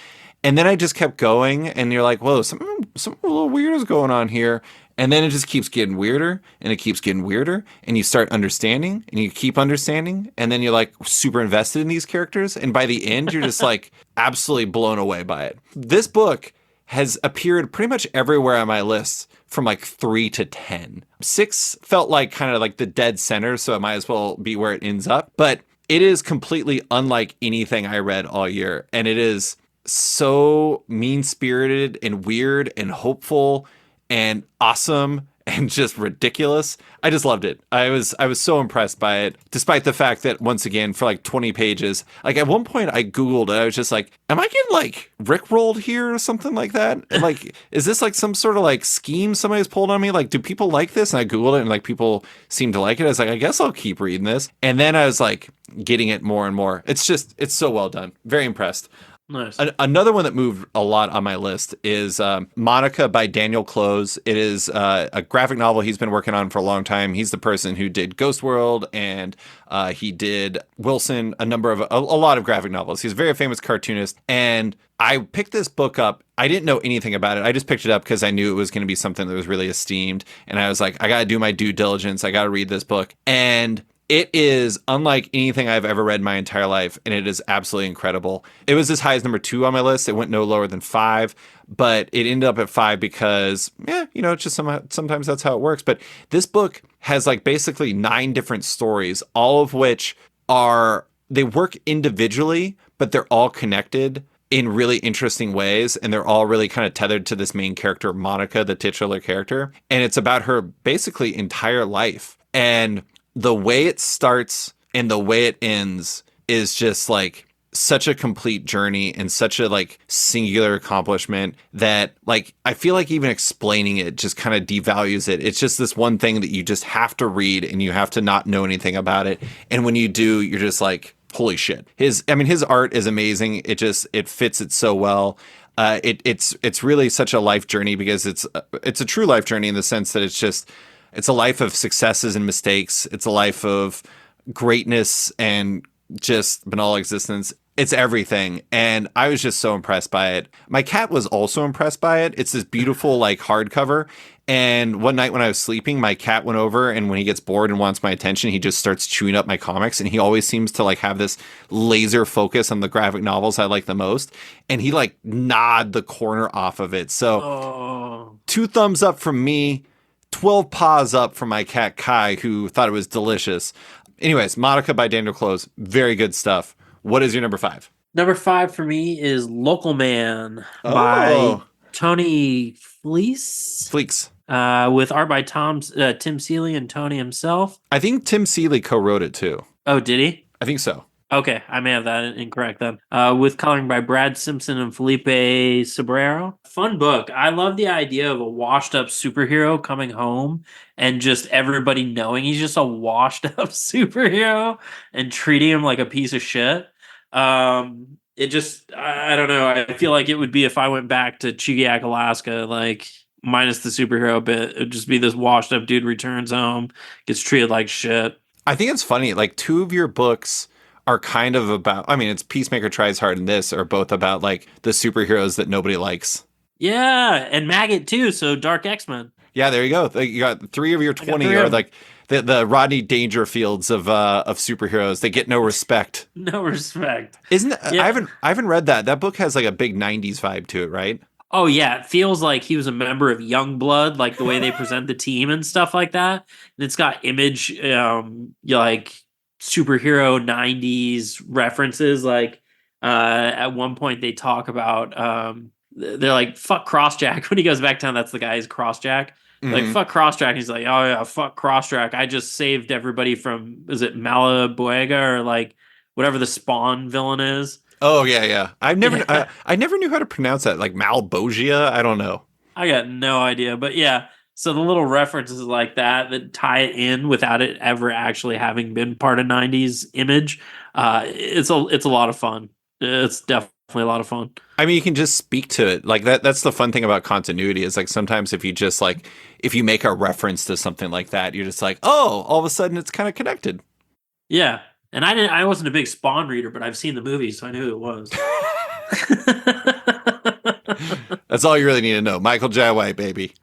And then I just kept going and you're like, whoa, something a little weird is going on here. And then it just keeps getting weirder and it keeps getting weirder. And you start understanding and you keep understanding. And then you're like super invested in these characters. And by the end, you're just like absolutely blown away by it. This book has appeared pretty much everywhere on my list from like 3 to 10. 6 felt like kind of like the dead center. So it might as well be where it ends up. But it is completely unlike anything I read all year. And it is so mean-spirited and weird and hopeful and awesome and just ridiculous. I just loved it. I was so impressed by it, despite the fact that once again, for like 20 pages, like at one point I Googled it. I was just like, am I getting like rickrolled here or something like that? And like, is this like some sort of like scheme somebody's pulled on me? Like, do people like this? And I Googled it and like people seem to like it. I was like, I guess I'll keep reading this. And then I was like getting it more and more. It's so well done. Very impressed. Nice. Another one that moved a lot on my list is Monica by Daniel Clowes. It is a graphic novel he's been working on for a long time. He's the person who did Ghost World and he did Wilson, a lot of graphic novels. He's a very famous cartoonist. And I picked this book up. I didn't know anything about it. I just picked it up because I knew it was going to be something that was really esteemed. And I was like, I got to do my due diligence. I got to read this book. And it is unlike anything I've ever read in my entire life, and it is absolutely incredible. It was as high as number 2 on my list. It went no lower than 5, but it ended up at 5 because, it's just sometimes that's how it works. But this book has like basically 9 different stories, all of which they work individually, but they're all connected in really interesting ways, and they're all really kind of tethered to this main character, Monica, the titular character. And it's about her basically entire life. And the way it starts and the way it ends is just like such a complete journey and such a like singular accomplishment that like I feel like even explaining it just kind of devalues it. It's just this one thing that you just have to read and you have to not know anything about it. And when you do, you're just like, holy shit. His art is amazing. It fits it so well. It's really such a life journey because it's a true life journey in the sense that it's a life of successes and mistakes. It's a life of greatness and just banal existence. It's everything. And I was just so impressed by it. My cat was also impressed by it. It's this beautiful like hardcover. And one night when I was sleeping, my cat went over, and when he gets bored and wants my attention, he just starts chewing up my comics. And he always seems to like have this laser focus on the graphic novels I like the most. And he like gnawed the corner off of it. So 2 thumbs up from me. 12 paws up from my cat Kai, who thought it was delicious. Anyways, Monica by Daniel Clowes, very good stuff. What is your number 5? Number 5 for me is Local Man by Tony Fleece. With art by Tim Seeley and Tony himself. I think Tim Seeley co-wrote it too. Oh, did he? I think so. Okay, I may have that incorrect then. With coloring by Brad Simpson and Felipe Sobrero. Fun book. I love the idea of a washed-up superhero coming home and just everybody knowing he's just a washed-up superhero and treating him like a piece of shit. It just, I don't know. I feel like it would be if I went back to Chugiak, Alaska, like minus the superhero bit. It would just be this washed-up dude returns home, gets treated like shit. I think it's funny. Like 2 of your books are kind of about, it's Peacemaker Tries Hard and this are both about like the superheroes that nobody likes. Yeah, and Maggot too, so Dark X-Men. Yeah, there you go. You got 3 of your 20 are like the Rodney Dangerfields of superheroes. They get no respect. No respect. Isn't it? Yeah. I haven't read that. That book has like a big 90s vibe to it, right? Oh yeah, it feels like he was a member of Youngblood, like the way they present the team and stuff like that. And it's got image like superhero 90s references. Like at one point they talk about they're like, fuck Crossjack. When he goes back down, that's the guy who's Crossjack. Like, fuck Crossjack. He's like, oh yeah, fuck Crossjack. I just saved everybody from, is it Malabuega or like whatever the Spawn villain is? Oh yeah. I've never Yeah. I never knew how to pronounce that. Like Malbogia. I don't know. I got no idea. But yeah, so the little references like that tie it in without it ever actually having been part of 90s image. It's a lot of fun. It's definitely a lot of fun. I mean, you can just speak to it like that. That's the fun thing about continuity is like sometimes if you just like if you make a reference to something like that, you're just like, oh, all of a sudden it's kind of connected. Yeah. And I wasn't a big Spawn reader, but I've seen the movie, so I knew who it was. That's all you really need to know. Michael Jai White, baby.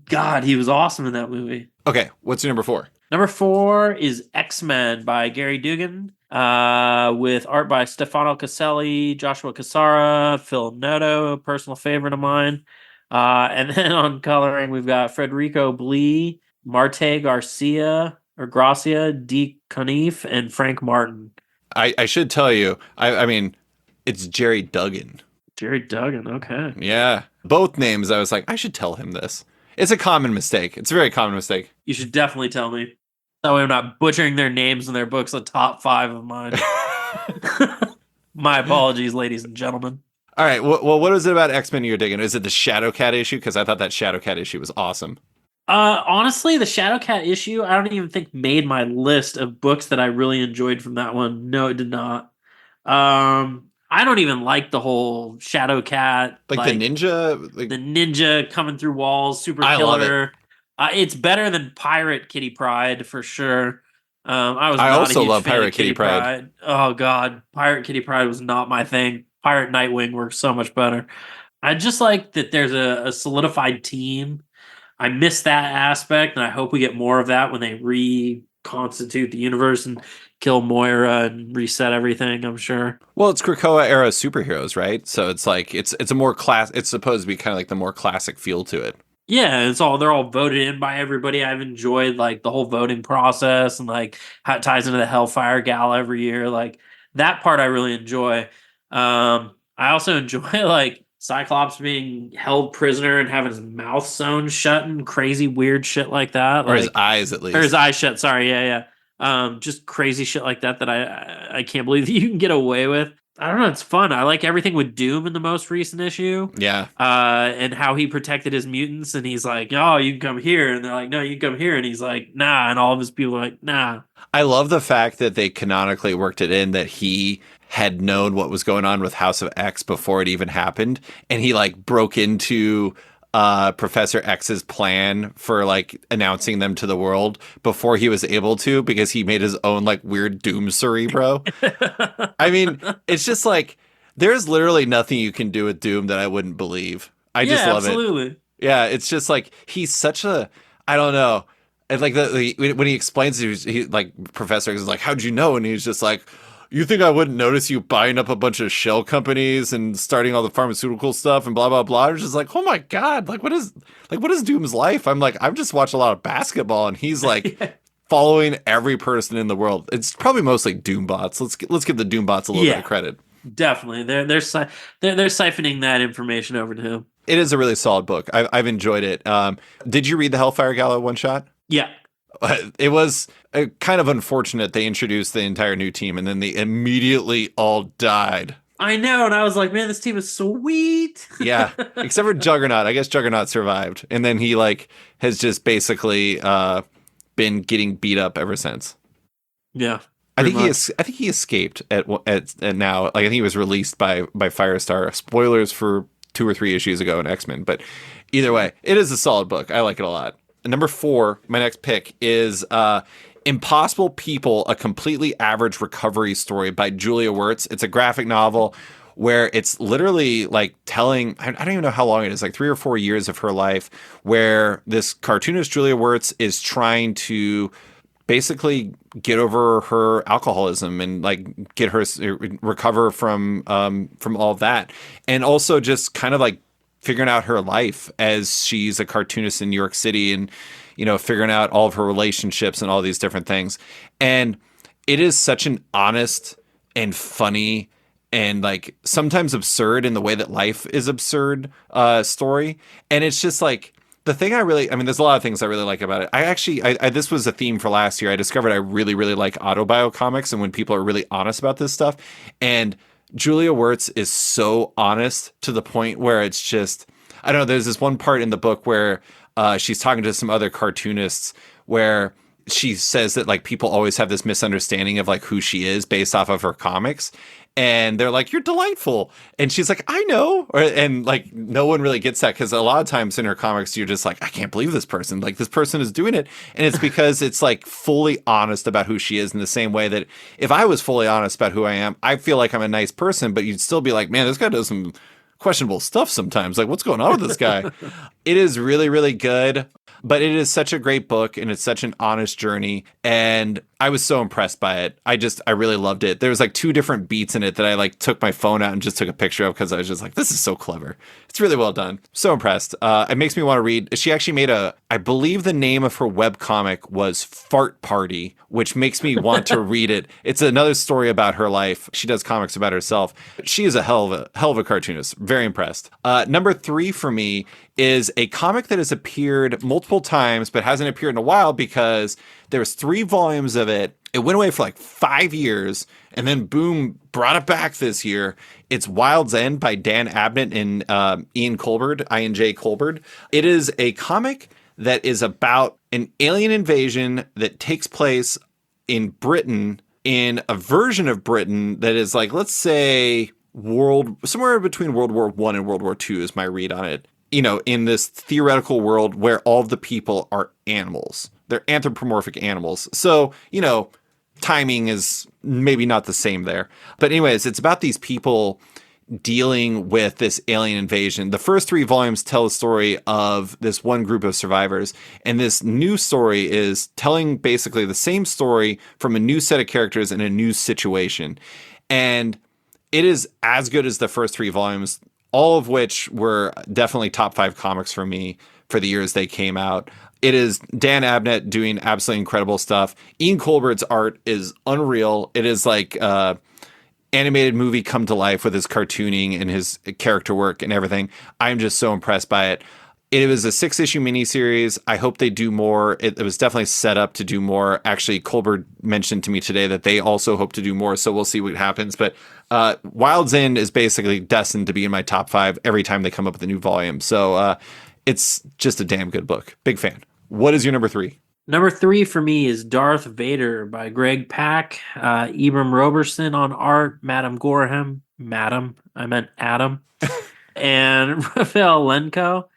God, he was awesome in that movie. Okay, what's your number 4? Number 4 is X-Men by Gary Dugan, with art by Stefano Caselli, Joshua Cassara, Phil Noto, a personal favorite of mine. And then on coloring, we've got Federico Blee, Marte Gracia, D. Conniff, and Frank Martin. I should tell you, I mean, it's Jerry Duggan. Jerry Duggan, okay. Yeah. Both names, I was like, I should tell him this. It's a common mistake. It's a very common mistake. You should definitely tell me. That way I'm not butchering their names in their books, the top 5 of mine. My apologies, ladies and gentlemen. All right. Well, what is it about X-Men you're digging? Is it the Shadowcat issue? Because I thought that Shadowcat issue was awesome. Honestly, the Shadowcat issue, I don't even think made my list of books that I really enjoyed from that one. No, it did not. I don't even like the whole Shadowcat. Like the ninja? The ninja coming through walls, super I killer. Love it. It's better than Pirate Kitty Pryde for sure. I also love Pirate Kitty Pryde. Oh god, Pirate Kitty Pryde was not my thing. Pirate Nightwing works so much better. I just like that there's a solidified team. I miss that aspect, and I hope we get more of that when they reconstitute the universe and kill Moira and reset everything. I'm sure. Well, it's Krakoa era superheroes, right? So it's like it's a more class. It's supposed to be kind of like the more classic feel to it. Yeah, they're all voted in by everybody. I've enjoyed like the whole voting process and like how it ties into the Hellfire Gala every year. Like that part I really enjoy. I also enjoy like Cyclops being held prisoner and having his mouth sewn shut and crazy weird shit like that. Or his eyes at least. Or his eyes shut, sorry, yeah. Just crazy shit like that I can't believe that you can get away with. I don't know, it's fun. I like everything with Doom in the most recent issue. Yeah. And how he protected his mutants, and he's like, oh, you can come here. And they're like, no, you can come here. And he's like, nah. And all of his people are like, nah. I love the fact that they canonically worked it in that he had known what was going on with House of X before it even happened. And he like broke into Professor X's plan for like announcing them to the world before he was able to, because he made his own like weird Doom Cerebro. I mean, it's just like there's literally nothing you can do with Doom that I wouldn't believe. I just love absolutely. it. Yeah, it's just like he's such a, I don't know. And like when he explains it, he like Professor X is like, "How'd you know?" And he's just like, "You think I wouldn't notice you buying up a bunch of shell companies and starting all the pharmaceutical stuff and blah blah blah?" It's just like, oh my god, what is Doom's life? I'm like, I've just watched a lot of basketball, and he's like following every person in the world. It's probably mostly Doombots. Let's give the Doombots a little bit of credit. Definitely, they're siphoning that information over to him. It is a really solid book. I've enjoyed it. Did you read the Hellfire Gala one shot? Yeah. It was kind of unfortunate they introduced the entire new team and then they immediately all died. I know, and I was like, man, this team is sweet. Yeah, except for Juggernaut. I guess Juggernaut survived, and then he like has just basically been getting beat up ever since. Yeah, I think he escaped at now. Like I think he was released by Firestar. Spoilers for 2 or 3 issues ago in X-Men, but either way, it is a solid book. I like it a lot. Number 4, my next pick is Impossible People, a completely average recovery story by Julia Wertz. It's a graphic novel where it's literally like telling, I don't even know how long it is, like 3 or 4 years of her life, where this cartoonist Julia Wertz is trying to basically get over her alcoholism and like get her recover from all of that. And also just kind of like figuring out her life as she's a cartoonist in New York City and, you know, figuring out all of her relationships and all these different things. And it is such an honest and funny and like sometimes absurd in the way that life is absurd story. And it's just like the thing I mean, there's a lot of things I really like about it. This was a theme for last year. I discovered I really, really like autobio comics and when people are really honest about this stuff. And Julia Wertz is so honest to the point where it's just, I don't know, there's this one part in the book where she's talking to some other cartoonists where she says that like people always have this misunderstanding of like who she is based off of her comics. And they're like, you're delightful. And she's like, I know. And like, no one really gets that because a lot of times in her comics, you're just like, I can't believe this person. Like, this person is doing it. And it's because it's like fully honest about who she is in the same way that if I was fully honest about who I am, I feel like I'm a nice person, but you'd still be like, man, this guy does some questionable stuff sometimes. Like, what's going on with this guy? It is really, really good. But it is such a great book and it's such an honest journey. And I was so impressed by it. I really loved it. There was like 2 different beats in it that I like took my phone out and just took a picture of because I was just like, this is so clever. It's really well done. So impressed. It makes me want to read. She actually made I believe the name of her webcomic was Fart Party, which makes me want to read it. It's another story about her life. She does comics about herself. She is a hell of a cartoonist. Very impressed. Number 3 for me is a comic that has appeared multiple times but hasn't appeared in a while because there's 3 volumes of it. It went away for like 5 years and then boom, brought it back this year. It's Wild's End by Dan Abnett and Ian Culbard, INJ Culbard. It is a comic that is about an alien invasion that takes place in Britain, in a version of Britain that is like, let's say somewhere between World War I and World War II is my read on it. You know, in this theoretical world where all of the people are animals. They're anthropomorphic animals. So, you know, timing is maybe not the same there. But anyways, it's about these people dealing with this alien invasion. The first 3 volumes tell the story of this one group of survivors. And this new story is telling basically the same story from a new set of characters in a new situation. And it is as good as the first 3 volumes, all of which were definitely top 5 comics for me for the years they came out. It is Dan Abnett doing absolutely incredible stuff. Ian Culbard's art is unreal. It is like animated movie come to life with his cartooning and his character work and everything. I'm just so impressed by it. It was a 6-issue miniseries. I hope they do more. It was definitely set up to do more. Actually, Culbard mentioned to me today that they also hope to do more, so we'll see what happens. But Wild's End is basically destined to be in my top 5 every time they come up with a new volume. So it's just a damn good book. Big fan. What is your number 3? Number 3 for me is Darth Vader by Greg Pak, Ibram Roberson on art, Madam Gorham, I meant Adam, and Rafael Lenko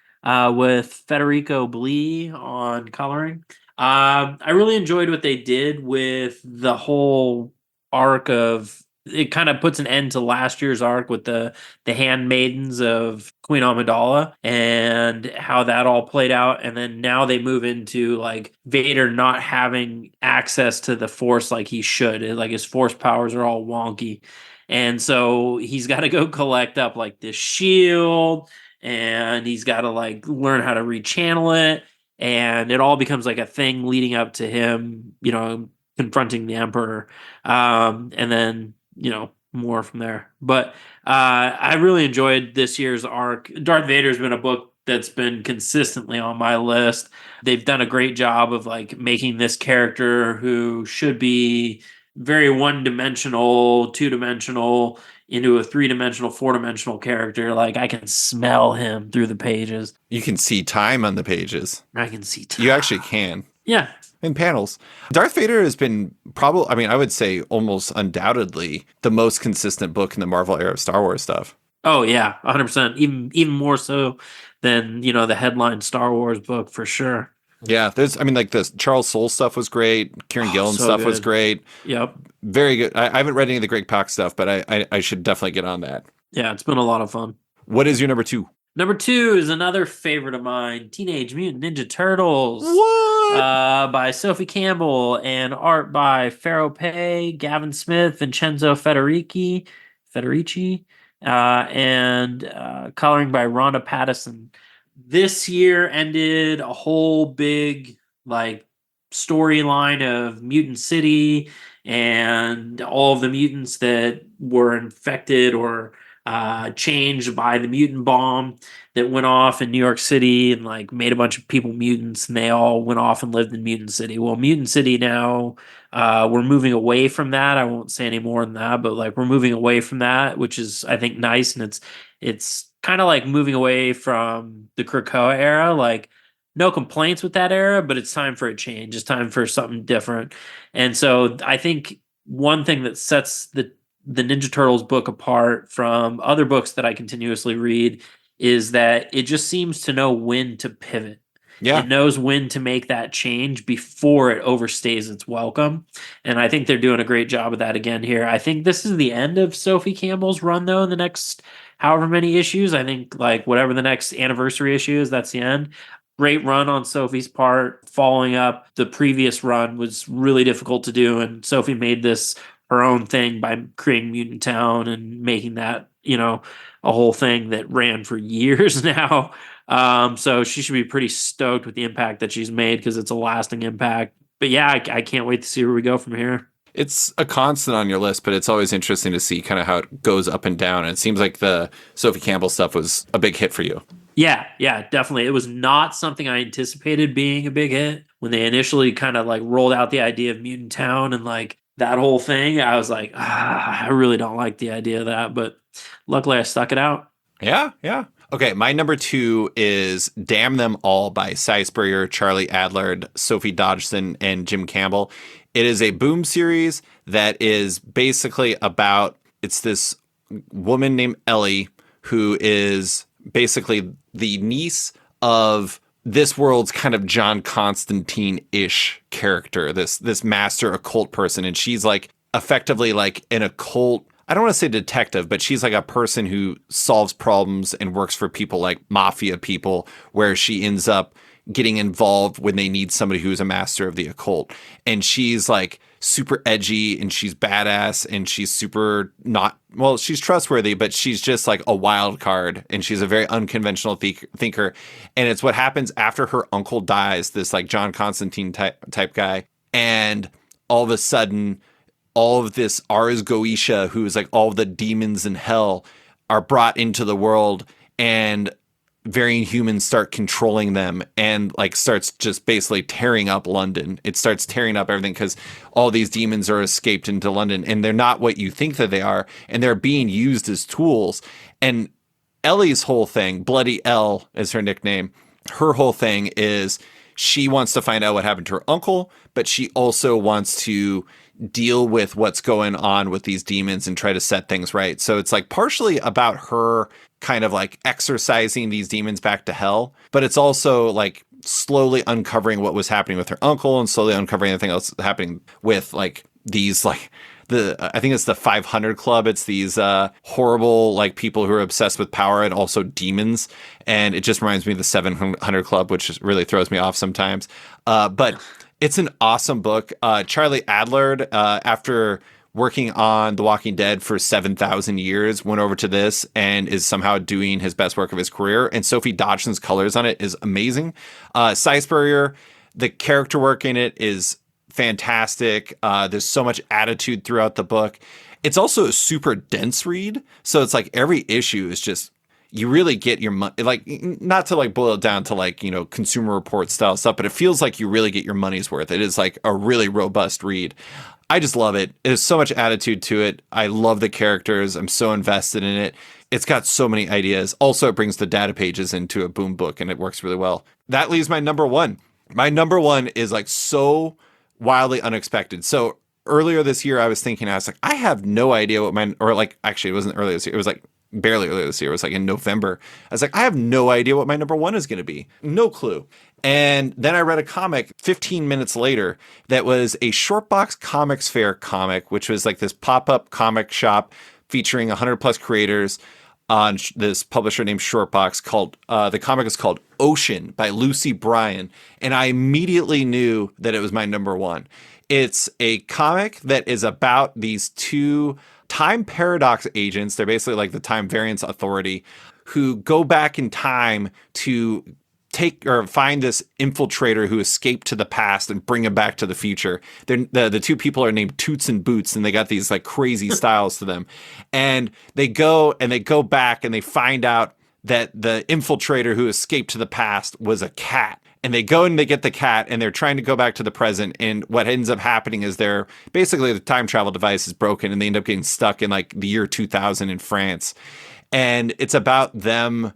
with Federico Blee on coloring. I really enjoyed what they did with the whole arc of, it kind of puts an end to last year's arc with the handmaidens of Queen Amidala and how that all played out. And then now they move into like Vader not having access to the Force like he should. Like his Force powers are all wonky. And so he's got to go collect up like this shield and he's got to like learn how to rechannel it. And it all becomes like a thing leading up to him, you know, confronting the Emperor. And then, you know, more from there. But I really enjoyed this year's arc. Darth Vader's been a book that's been consistently on my list. They've done a great job of like making this character who should be very one-dimensional, two-dimensional, into a three-dimensional, four-dimensional character. Like I can smell him through the pages. You can see time on the pages. I can see time. You actually can. Yeah. In panels. Darth Vader has been probably, I mean, I would say almost undoubtedly the most consistent book in the Marvel era of Star Wars stuff. Oh yeah, 100%. Even more so than, you know, the headline Star Wars book for sure. Yeah, I mean, like the Charles Soule stuff was great. Kieran Gillen so stuff was great. Yep. Very good. I haven't read any of the Greg Pak stuff, but I should definitely get on that. Yeah, it's been a lot of fun. What is your number 2? Number 2 is another favorite of mine, Teenage Mutant Ninja Turtles. What? By Sofie Campbell and art by Faro Pei, Gavin Smith, Vincenzo Federici, and coloring by Rhonda Pattison. This year ended a whole big like storyline of Mutant City and all of the mutants that were infected or changed by the mutant bomb that went off in New York City and like made a bunch of people mutants, and they all went off and lived in Mutant City. Well, Mutant City now, we're moving away from that. I won't say any more than that, but like we're moving away from that, which is I think nice, and it's kind of like moving away from the Krakoa era. Like no complaints with that era, but it's time for a change. It's time for something different. And so I think one thing that sets the Ninja Turtles book apart from other books that I continuously read is that it just seems to know when to pivot. Yeah. It knows when to make that change before it overstays its welcome. And I think they're doing a great job of that again here. I think this is the end of Sofie Campbell's run, though, in the next however many issues. I think, like, whatever the next anniversary issue is, that's the end. Great run on Sofie's part. Following up the previous run was really difficult to do. And Sofie made this her own thing by creating Mutant Town and making that, a whole thing that ran for years now. So she should be pretty stoked with the impact that she's made because it's a lasting impact. But yeah, I can't wait to see where we go from here. It's a constant on your list, but it's always interesting to see kind of how it goes up and down. And it seems like the Sofie Campbell stuff was a big hit for you. Yeah, definitely. It was not something I anticipated being a big hit. When they initially kind of like rolled out the idea of Mutant Town and like that whole thing, I was like, I really don't like the idea of that. But luckily I stuck it out. Yeah. Okay, my number 2 is Damn Them All by Cy Spurrier, Charlie Adlard, Sophie Dodgson, and Jim Campbell. It is a Boom series that is basically about, it's this woman named Ellie who is basically the niece of this world's kind of John Constantine-ish character, this master occult person. And she's like effectively like an occult, I don't want to say detective, but she's like a person who solves problems and works for people like mafia people, where she ends up getting involved when they need somebody who's a master of the occult. And she's like super edgy and she's badass and she's super she's trustworthy, but she's just like a wild card and she's a very unconventional thinker. And it's what happens after her uncle dies, this like John Constantine type guy. And all of a sudden, all of this Ars Goetia, who's like all of the demons in hell, are brought into the world, and varying humans start controlling them, and like starts just basically tearing up London. It starts tearing up everything because all these demons are escaped into London, and they're not what you think that they are, and they're being used as tools. And Ellie's whole thing, Bloody Elle is her nickname, her whole thing is she wants to find out what happened to her uncle, but she also wants to deal with what's going on with these demons and try to set things right. So it's like partially about her kind of like exorcising these demons back to hell, but it's also like slowly uncovering what was happening with her uncle and slowly uncovering everything else happening with like these like I think it's the 500 Club. It's these horrible like people who are obsessed with power and also demons. And it just reminds me of the 700 Club, which really throws me off sometimes. But it's an awesome book. Charlie Adlard, after working on The Walking Dead for 7,000 years, went over to this and is somehow doing his best work of his career. And Sophie Dodgson's colors on it is amazing. Cy Spurrier, the character work in it is fantastic. There's so much attitude throughout the book. It's also a super dense read. So it's like every issue is just, you really get your money, like not to like boil it down to like, Consumer Report style stuff, but it feels like you really get your money's worth. It is like a really robust read. I just love it. There's so much attitude to it. I love the characters. I'm so invested in it. It's got so many ideas. Also, it brings the data pages into a Boom book and it works really well. That leaves my number 1. My number 1 is like so wildly unexpected. So earlier this year, I was like, I have no idea what actually it wasn't earlier this year. It was like barely earlier this year. It was like in November. I was like, I have no idea what my number 1 is going to be. No clue. And then I read a comic 15 minutes later that was a Shortbox Comics Fair comic, which was like this pop-up comic shop featuring 100 plus creators on this publisher named Shortbox called, the comic is called Ocean by Lucie Bryon. And I immediately knew that it was my number 1. It's a comic that is about these 2 time paradox agents. They're basically like the time variance authority who go back in time to take or find this infiltrator who escaped to the past and bring him back to the future. The two people are named Toots and Boots, and they got these like crazy styles to them. And they go back and they find out that the infiltrator who escaped to the past was a cat. And they go and they get the cat, and they're trying to go back to the present. And what ends up happening is basically the time travel device is broken, and they end up getting stuck in like the year 2000 in France. And it's about them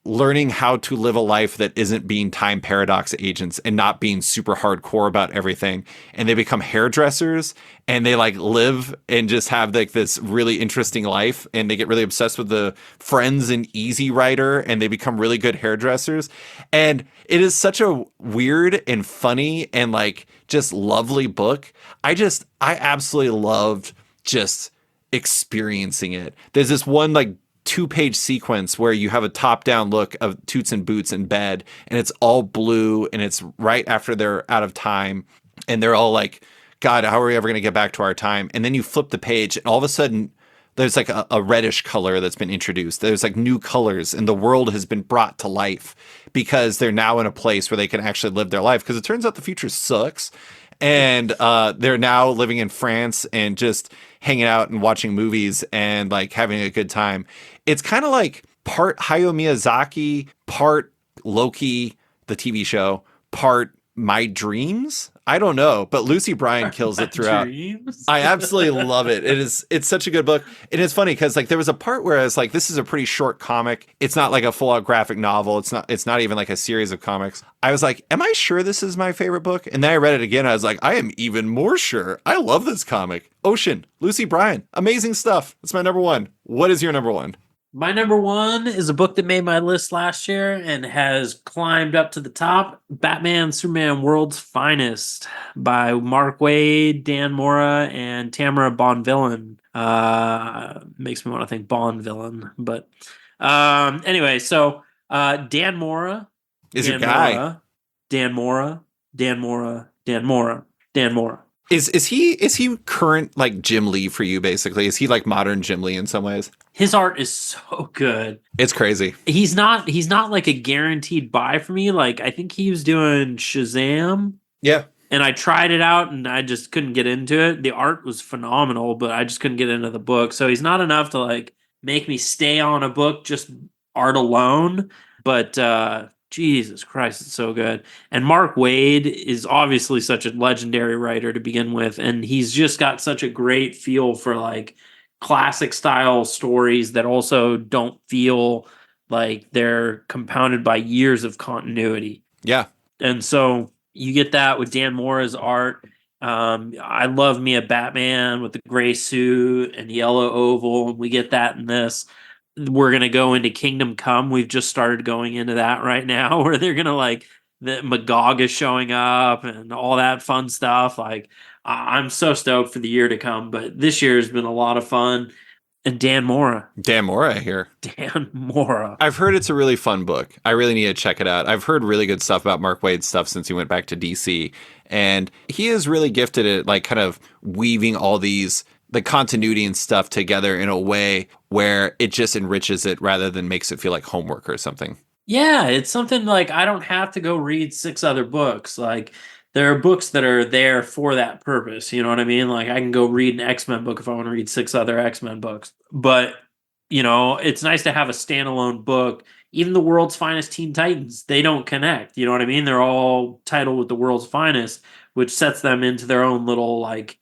learning how to live a life that isn't being time paradox agents and not being super hardcore about everything. And they become hairdressers, and they like live and just have like this really interesting life. And they get really obsessed with the Friends and Easy Rider, and they become really good hairdressers. And it is such a weird and funny and like just lovely book. I absolutely loved just experiencing it. There's this one like 2-page sequence where you have a top-down look of Toots and Boots in bed, and it's all blue, and it's right after they're out of time, and they're all like, God, how are we ever going to get back to our time? And then you flip the page, and all of a sudden there's like a reddish color that's been introduced. There's like new colors, and the world has been brought to life because they're now in a place where they can actually live their life, because it turns out the future sucks. And they're now living in France and just hanging out and watching movies and like having a good time. It's kind of like part Hayao Miyazaki, part Loki, the TV show, part My Dreams. I don't know, but Lucie Bryon kills it throughout. I absolutely love it. It's such a good book. And it's funny because like there was a part where I was like, this is a pretty short comic. It's not like a full out graphic novel. It's not even like a series of comics. I was like, am I sure this is my favorite book? And then I read it again. I was like, I am even more sure. I love this comic. Ocean, Lucie Bryon, amazing stuff. That's my number one. What is your number one? My number one is a book that made my list last year and has climbed up to the top. Batman Superman World's Finest by Mark Waid, Dan Mora, and Tamara Bonvillain. Makes me want to think Bond villain. But anyway, so Dan Mora. Is your guy. Dan Mora. Is he current like Jim Lee for you, basically? Is he like modern Jim Lee in some ways? His art is so good. It's crazy. He's not like a guaranteed buy for me. Like I think he was doing Shazam. Yeah. And I tried it out and I just couldn't get into it. The art was phenomenal, but I just couldn't get into the book. So he's not enough to like make me stay on a book, just art alone. But Jesus Christ, it's so good. And Mark Waid is obviously such a legendary writer to begin with. And he's just got such a great feel for like classic style stories that also don't feel like they're compounded by years of continuity. Yeah. And so you get that with Dan Mora's art. I love me a Batman with the gray suit and yellow oval. And we get that in this. We're going to go into Kingdom Come. We've just started going into that right now where they're going to like the Magog is showing up and all that fun stuff. Like I'm so stoked for the year to come, but this year has been a lot of fun. And Dan Mora here. Dan Mora. I've heard it's a really fun book. I really need to check it out. I've heard really good stuff about Mark Waid's stuff since he went back to DC. And he is really gifted at like kind of weaving all these the continuity and stuff together in a way where it just enriches it rather than makes it feel like homework or something. Yeah, it's something like I don't have to go read 6 other books. Like there are books that are there for that purpose. You know what I mean? Like I can go read an X-Men book if I want to read 6 other X-Men books. But, you know, it's nice to have a standalone book. Even the World's Finest Teen Titans, they don't connect. You know what I mean? They're all titled with the World's Finest, which sets them into their own little like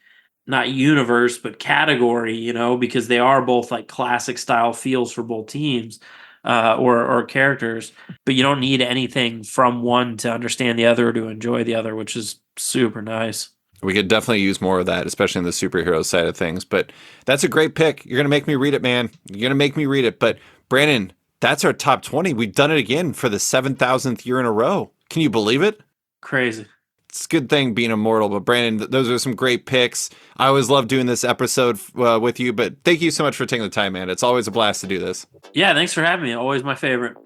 not universe, but category, you know, because they are both like classic style feels for both teams or characters, but you don't need anything from one to understand the other or to enjoy the other, which is super nice. We could definitely use more of that, especially in the superhero side of things, but that's a great pick. You're going to make me read it, man. You're going to make me read it. But Brandon, that's our top 20. We've done it again for the 7,000th year in a row. Can you believe it? Crazy. It's a good thing being immortal, but Brandon, those are some great picks. I always love doing this episode with you, but thank you so much for taking the time, man. It's always a blast to do this. Yeah, thanks for having me. Always my favorite.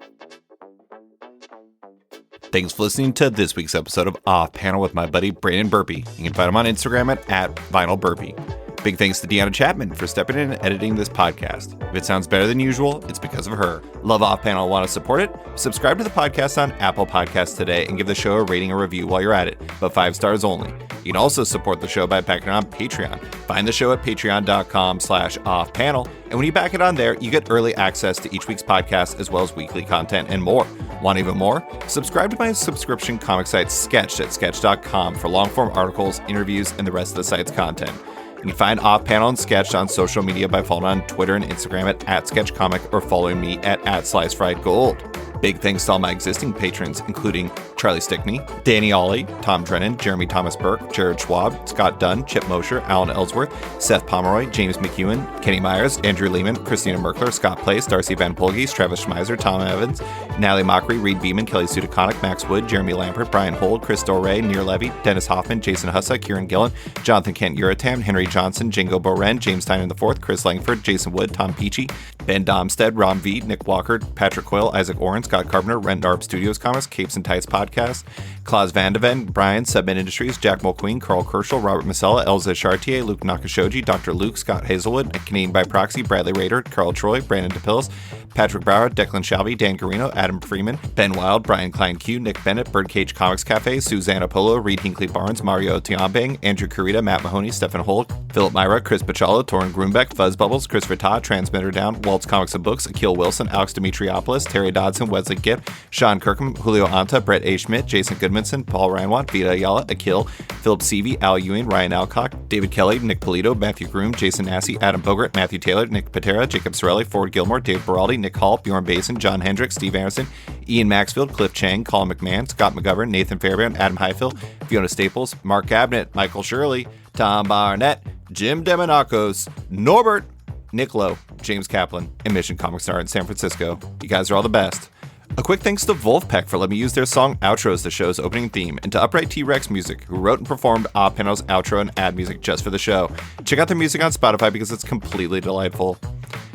Thanks for listening to this week's episode of Off Panel with my buddy Brandon Burpee. You can find him on Instagram at VinylBurpee. Big thanks to Deanna Chapman for stepping in and editing this podcast. If it sounds better than usual, it's because of her. Love Off Panel and want to support it? Subscribe to the podcast on Apple Podcasts today and give the show a rating or review while you're at it, but 5 stars only. You can also support the show by backing it on Patreon. Find the show at patreon.com/offpanel, and when you back it on there, you get early access to each week's podcast as well as weekly content and more. Want even more? Subscribe to my subscription comic site Sketched at sketch.com for long-form articles, interviews, and the rest of the site's content. You can find Off Panel and Sketched on social media by following on Twitter and Instagram at @SketchComic or following me at @SliceFriedGold. Big thanks to all my existing patrons, including Charlie Stickney, Danny Ollie, Tom Drennan, Jeremy Thomas Burke, Jared Schwab, Scott Dunn, Chip Mosher, Alan Ellsworth, Seth Pomeroy, James McEwen, Kenny Myers, Andrew Lehman, Christina Merkler, Scott Place, Darcy Van Polges, Travis Schmeiser, Tom Evans, Natalie Mockery, Reed Beeman, Kelly Sudaconic, Max Wood, Jeremy Lampert, Brian Hold, Chris Doré, Near Levy, Dennis Hoffman, Jason Hussa, Kieran Gillen, Jonathan Kent Uratam, Henry Johnson, Jingo Boren, James Steiner IV, Chris Langford, Jason Wood, Tom Peachy, Ben Domstead, Rom V, Nick Walker, Patrick Coyle, Isaac Oren, Scott Carpenter, Rent Darb Studios Comics, Capes and Tights Podcast, Klaus Vandeven, Brian, Submin Industries, Jack Mulqueen, Carl Kerschel, Robert Masella, Elza Chartier, Luke Nakashoji, Dr. Luke, Scott Hazelwood, Canadian by Proxy, Bradley Rader, Carl Troy, Brandon DePills, Patrick Brower, Declan Shalvey, Dan Garino, Adam Freeman, Ben Wild, Brian Klein Q, Nick Bennett, Birdcage Comics Cafe, Susanna Polo, Reed Hinkley Barnes, Mario Tiambang, Andrew Carita, Matt Mahoney, Stephen Holt, Philip Myra, Chris Pachalo, Torrin Grunbeck, Fuzz Bubbles, Christopher Todd, Transmitter Down, Waltz Comics and Books, Akil Wilson, Alex Dimitriopoulos, Terry Dodson, Wesley Gipp, Sean Kirkham, Julio Anta, Brett A. Schmidt, Jason Goodmanson, Paul Reinwatt, Vita Ayala, Akil, Philip Seavey, Al Ewing, Ryan Alcock, David Kelly, Nick Polito, Matthew Groom, Jason Massey, Adam Bogart, Matthew Taylor, Nick Patera, Jacob Sorelli, Ford Gilmore, Dave Baraldi, Nick Hall, Bjorn Basin, John Hendricks, Steve Anderson, Ian Maxfield, Cliff Chang, Colin McMahon, Scott McGovern, Nathan Fairbairn, Adam Highfield, Fiona Staples, Mark Abnett, Michael Shirley, Tom Barnett, Jim Demonakos, Norbert, Nick Lowe, James Kaplan, and Mission Comic Star in San Francisco. You guys are all the best. A quick thanks to Wolfpack for letting me use their song outro as the show's opening theme, and to Upright T-Rex Music, who wrote and performed Off Panel's outro and ad music just for the show. Check out their music on Spotify because it's completely delightful.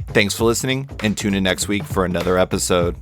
Thanks for listening, and tune in next week for another episode.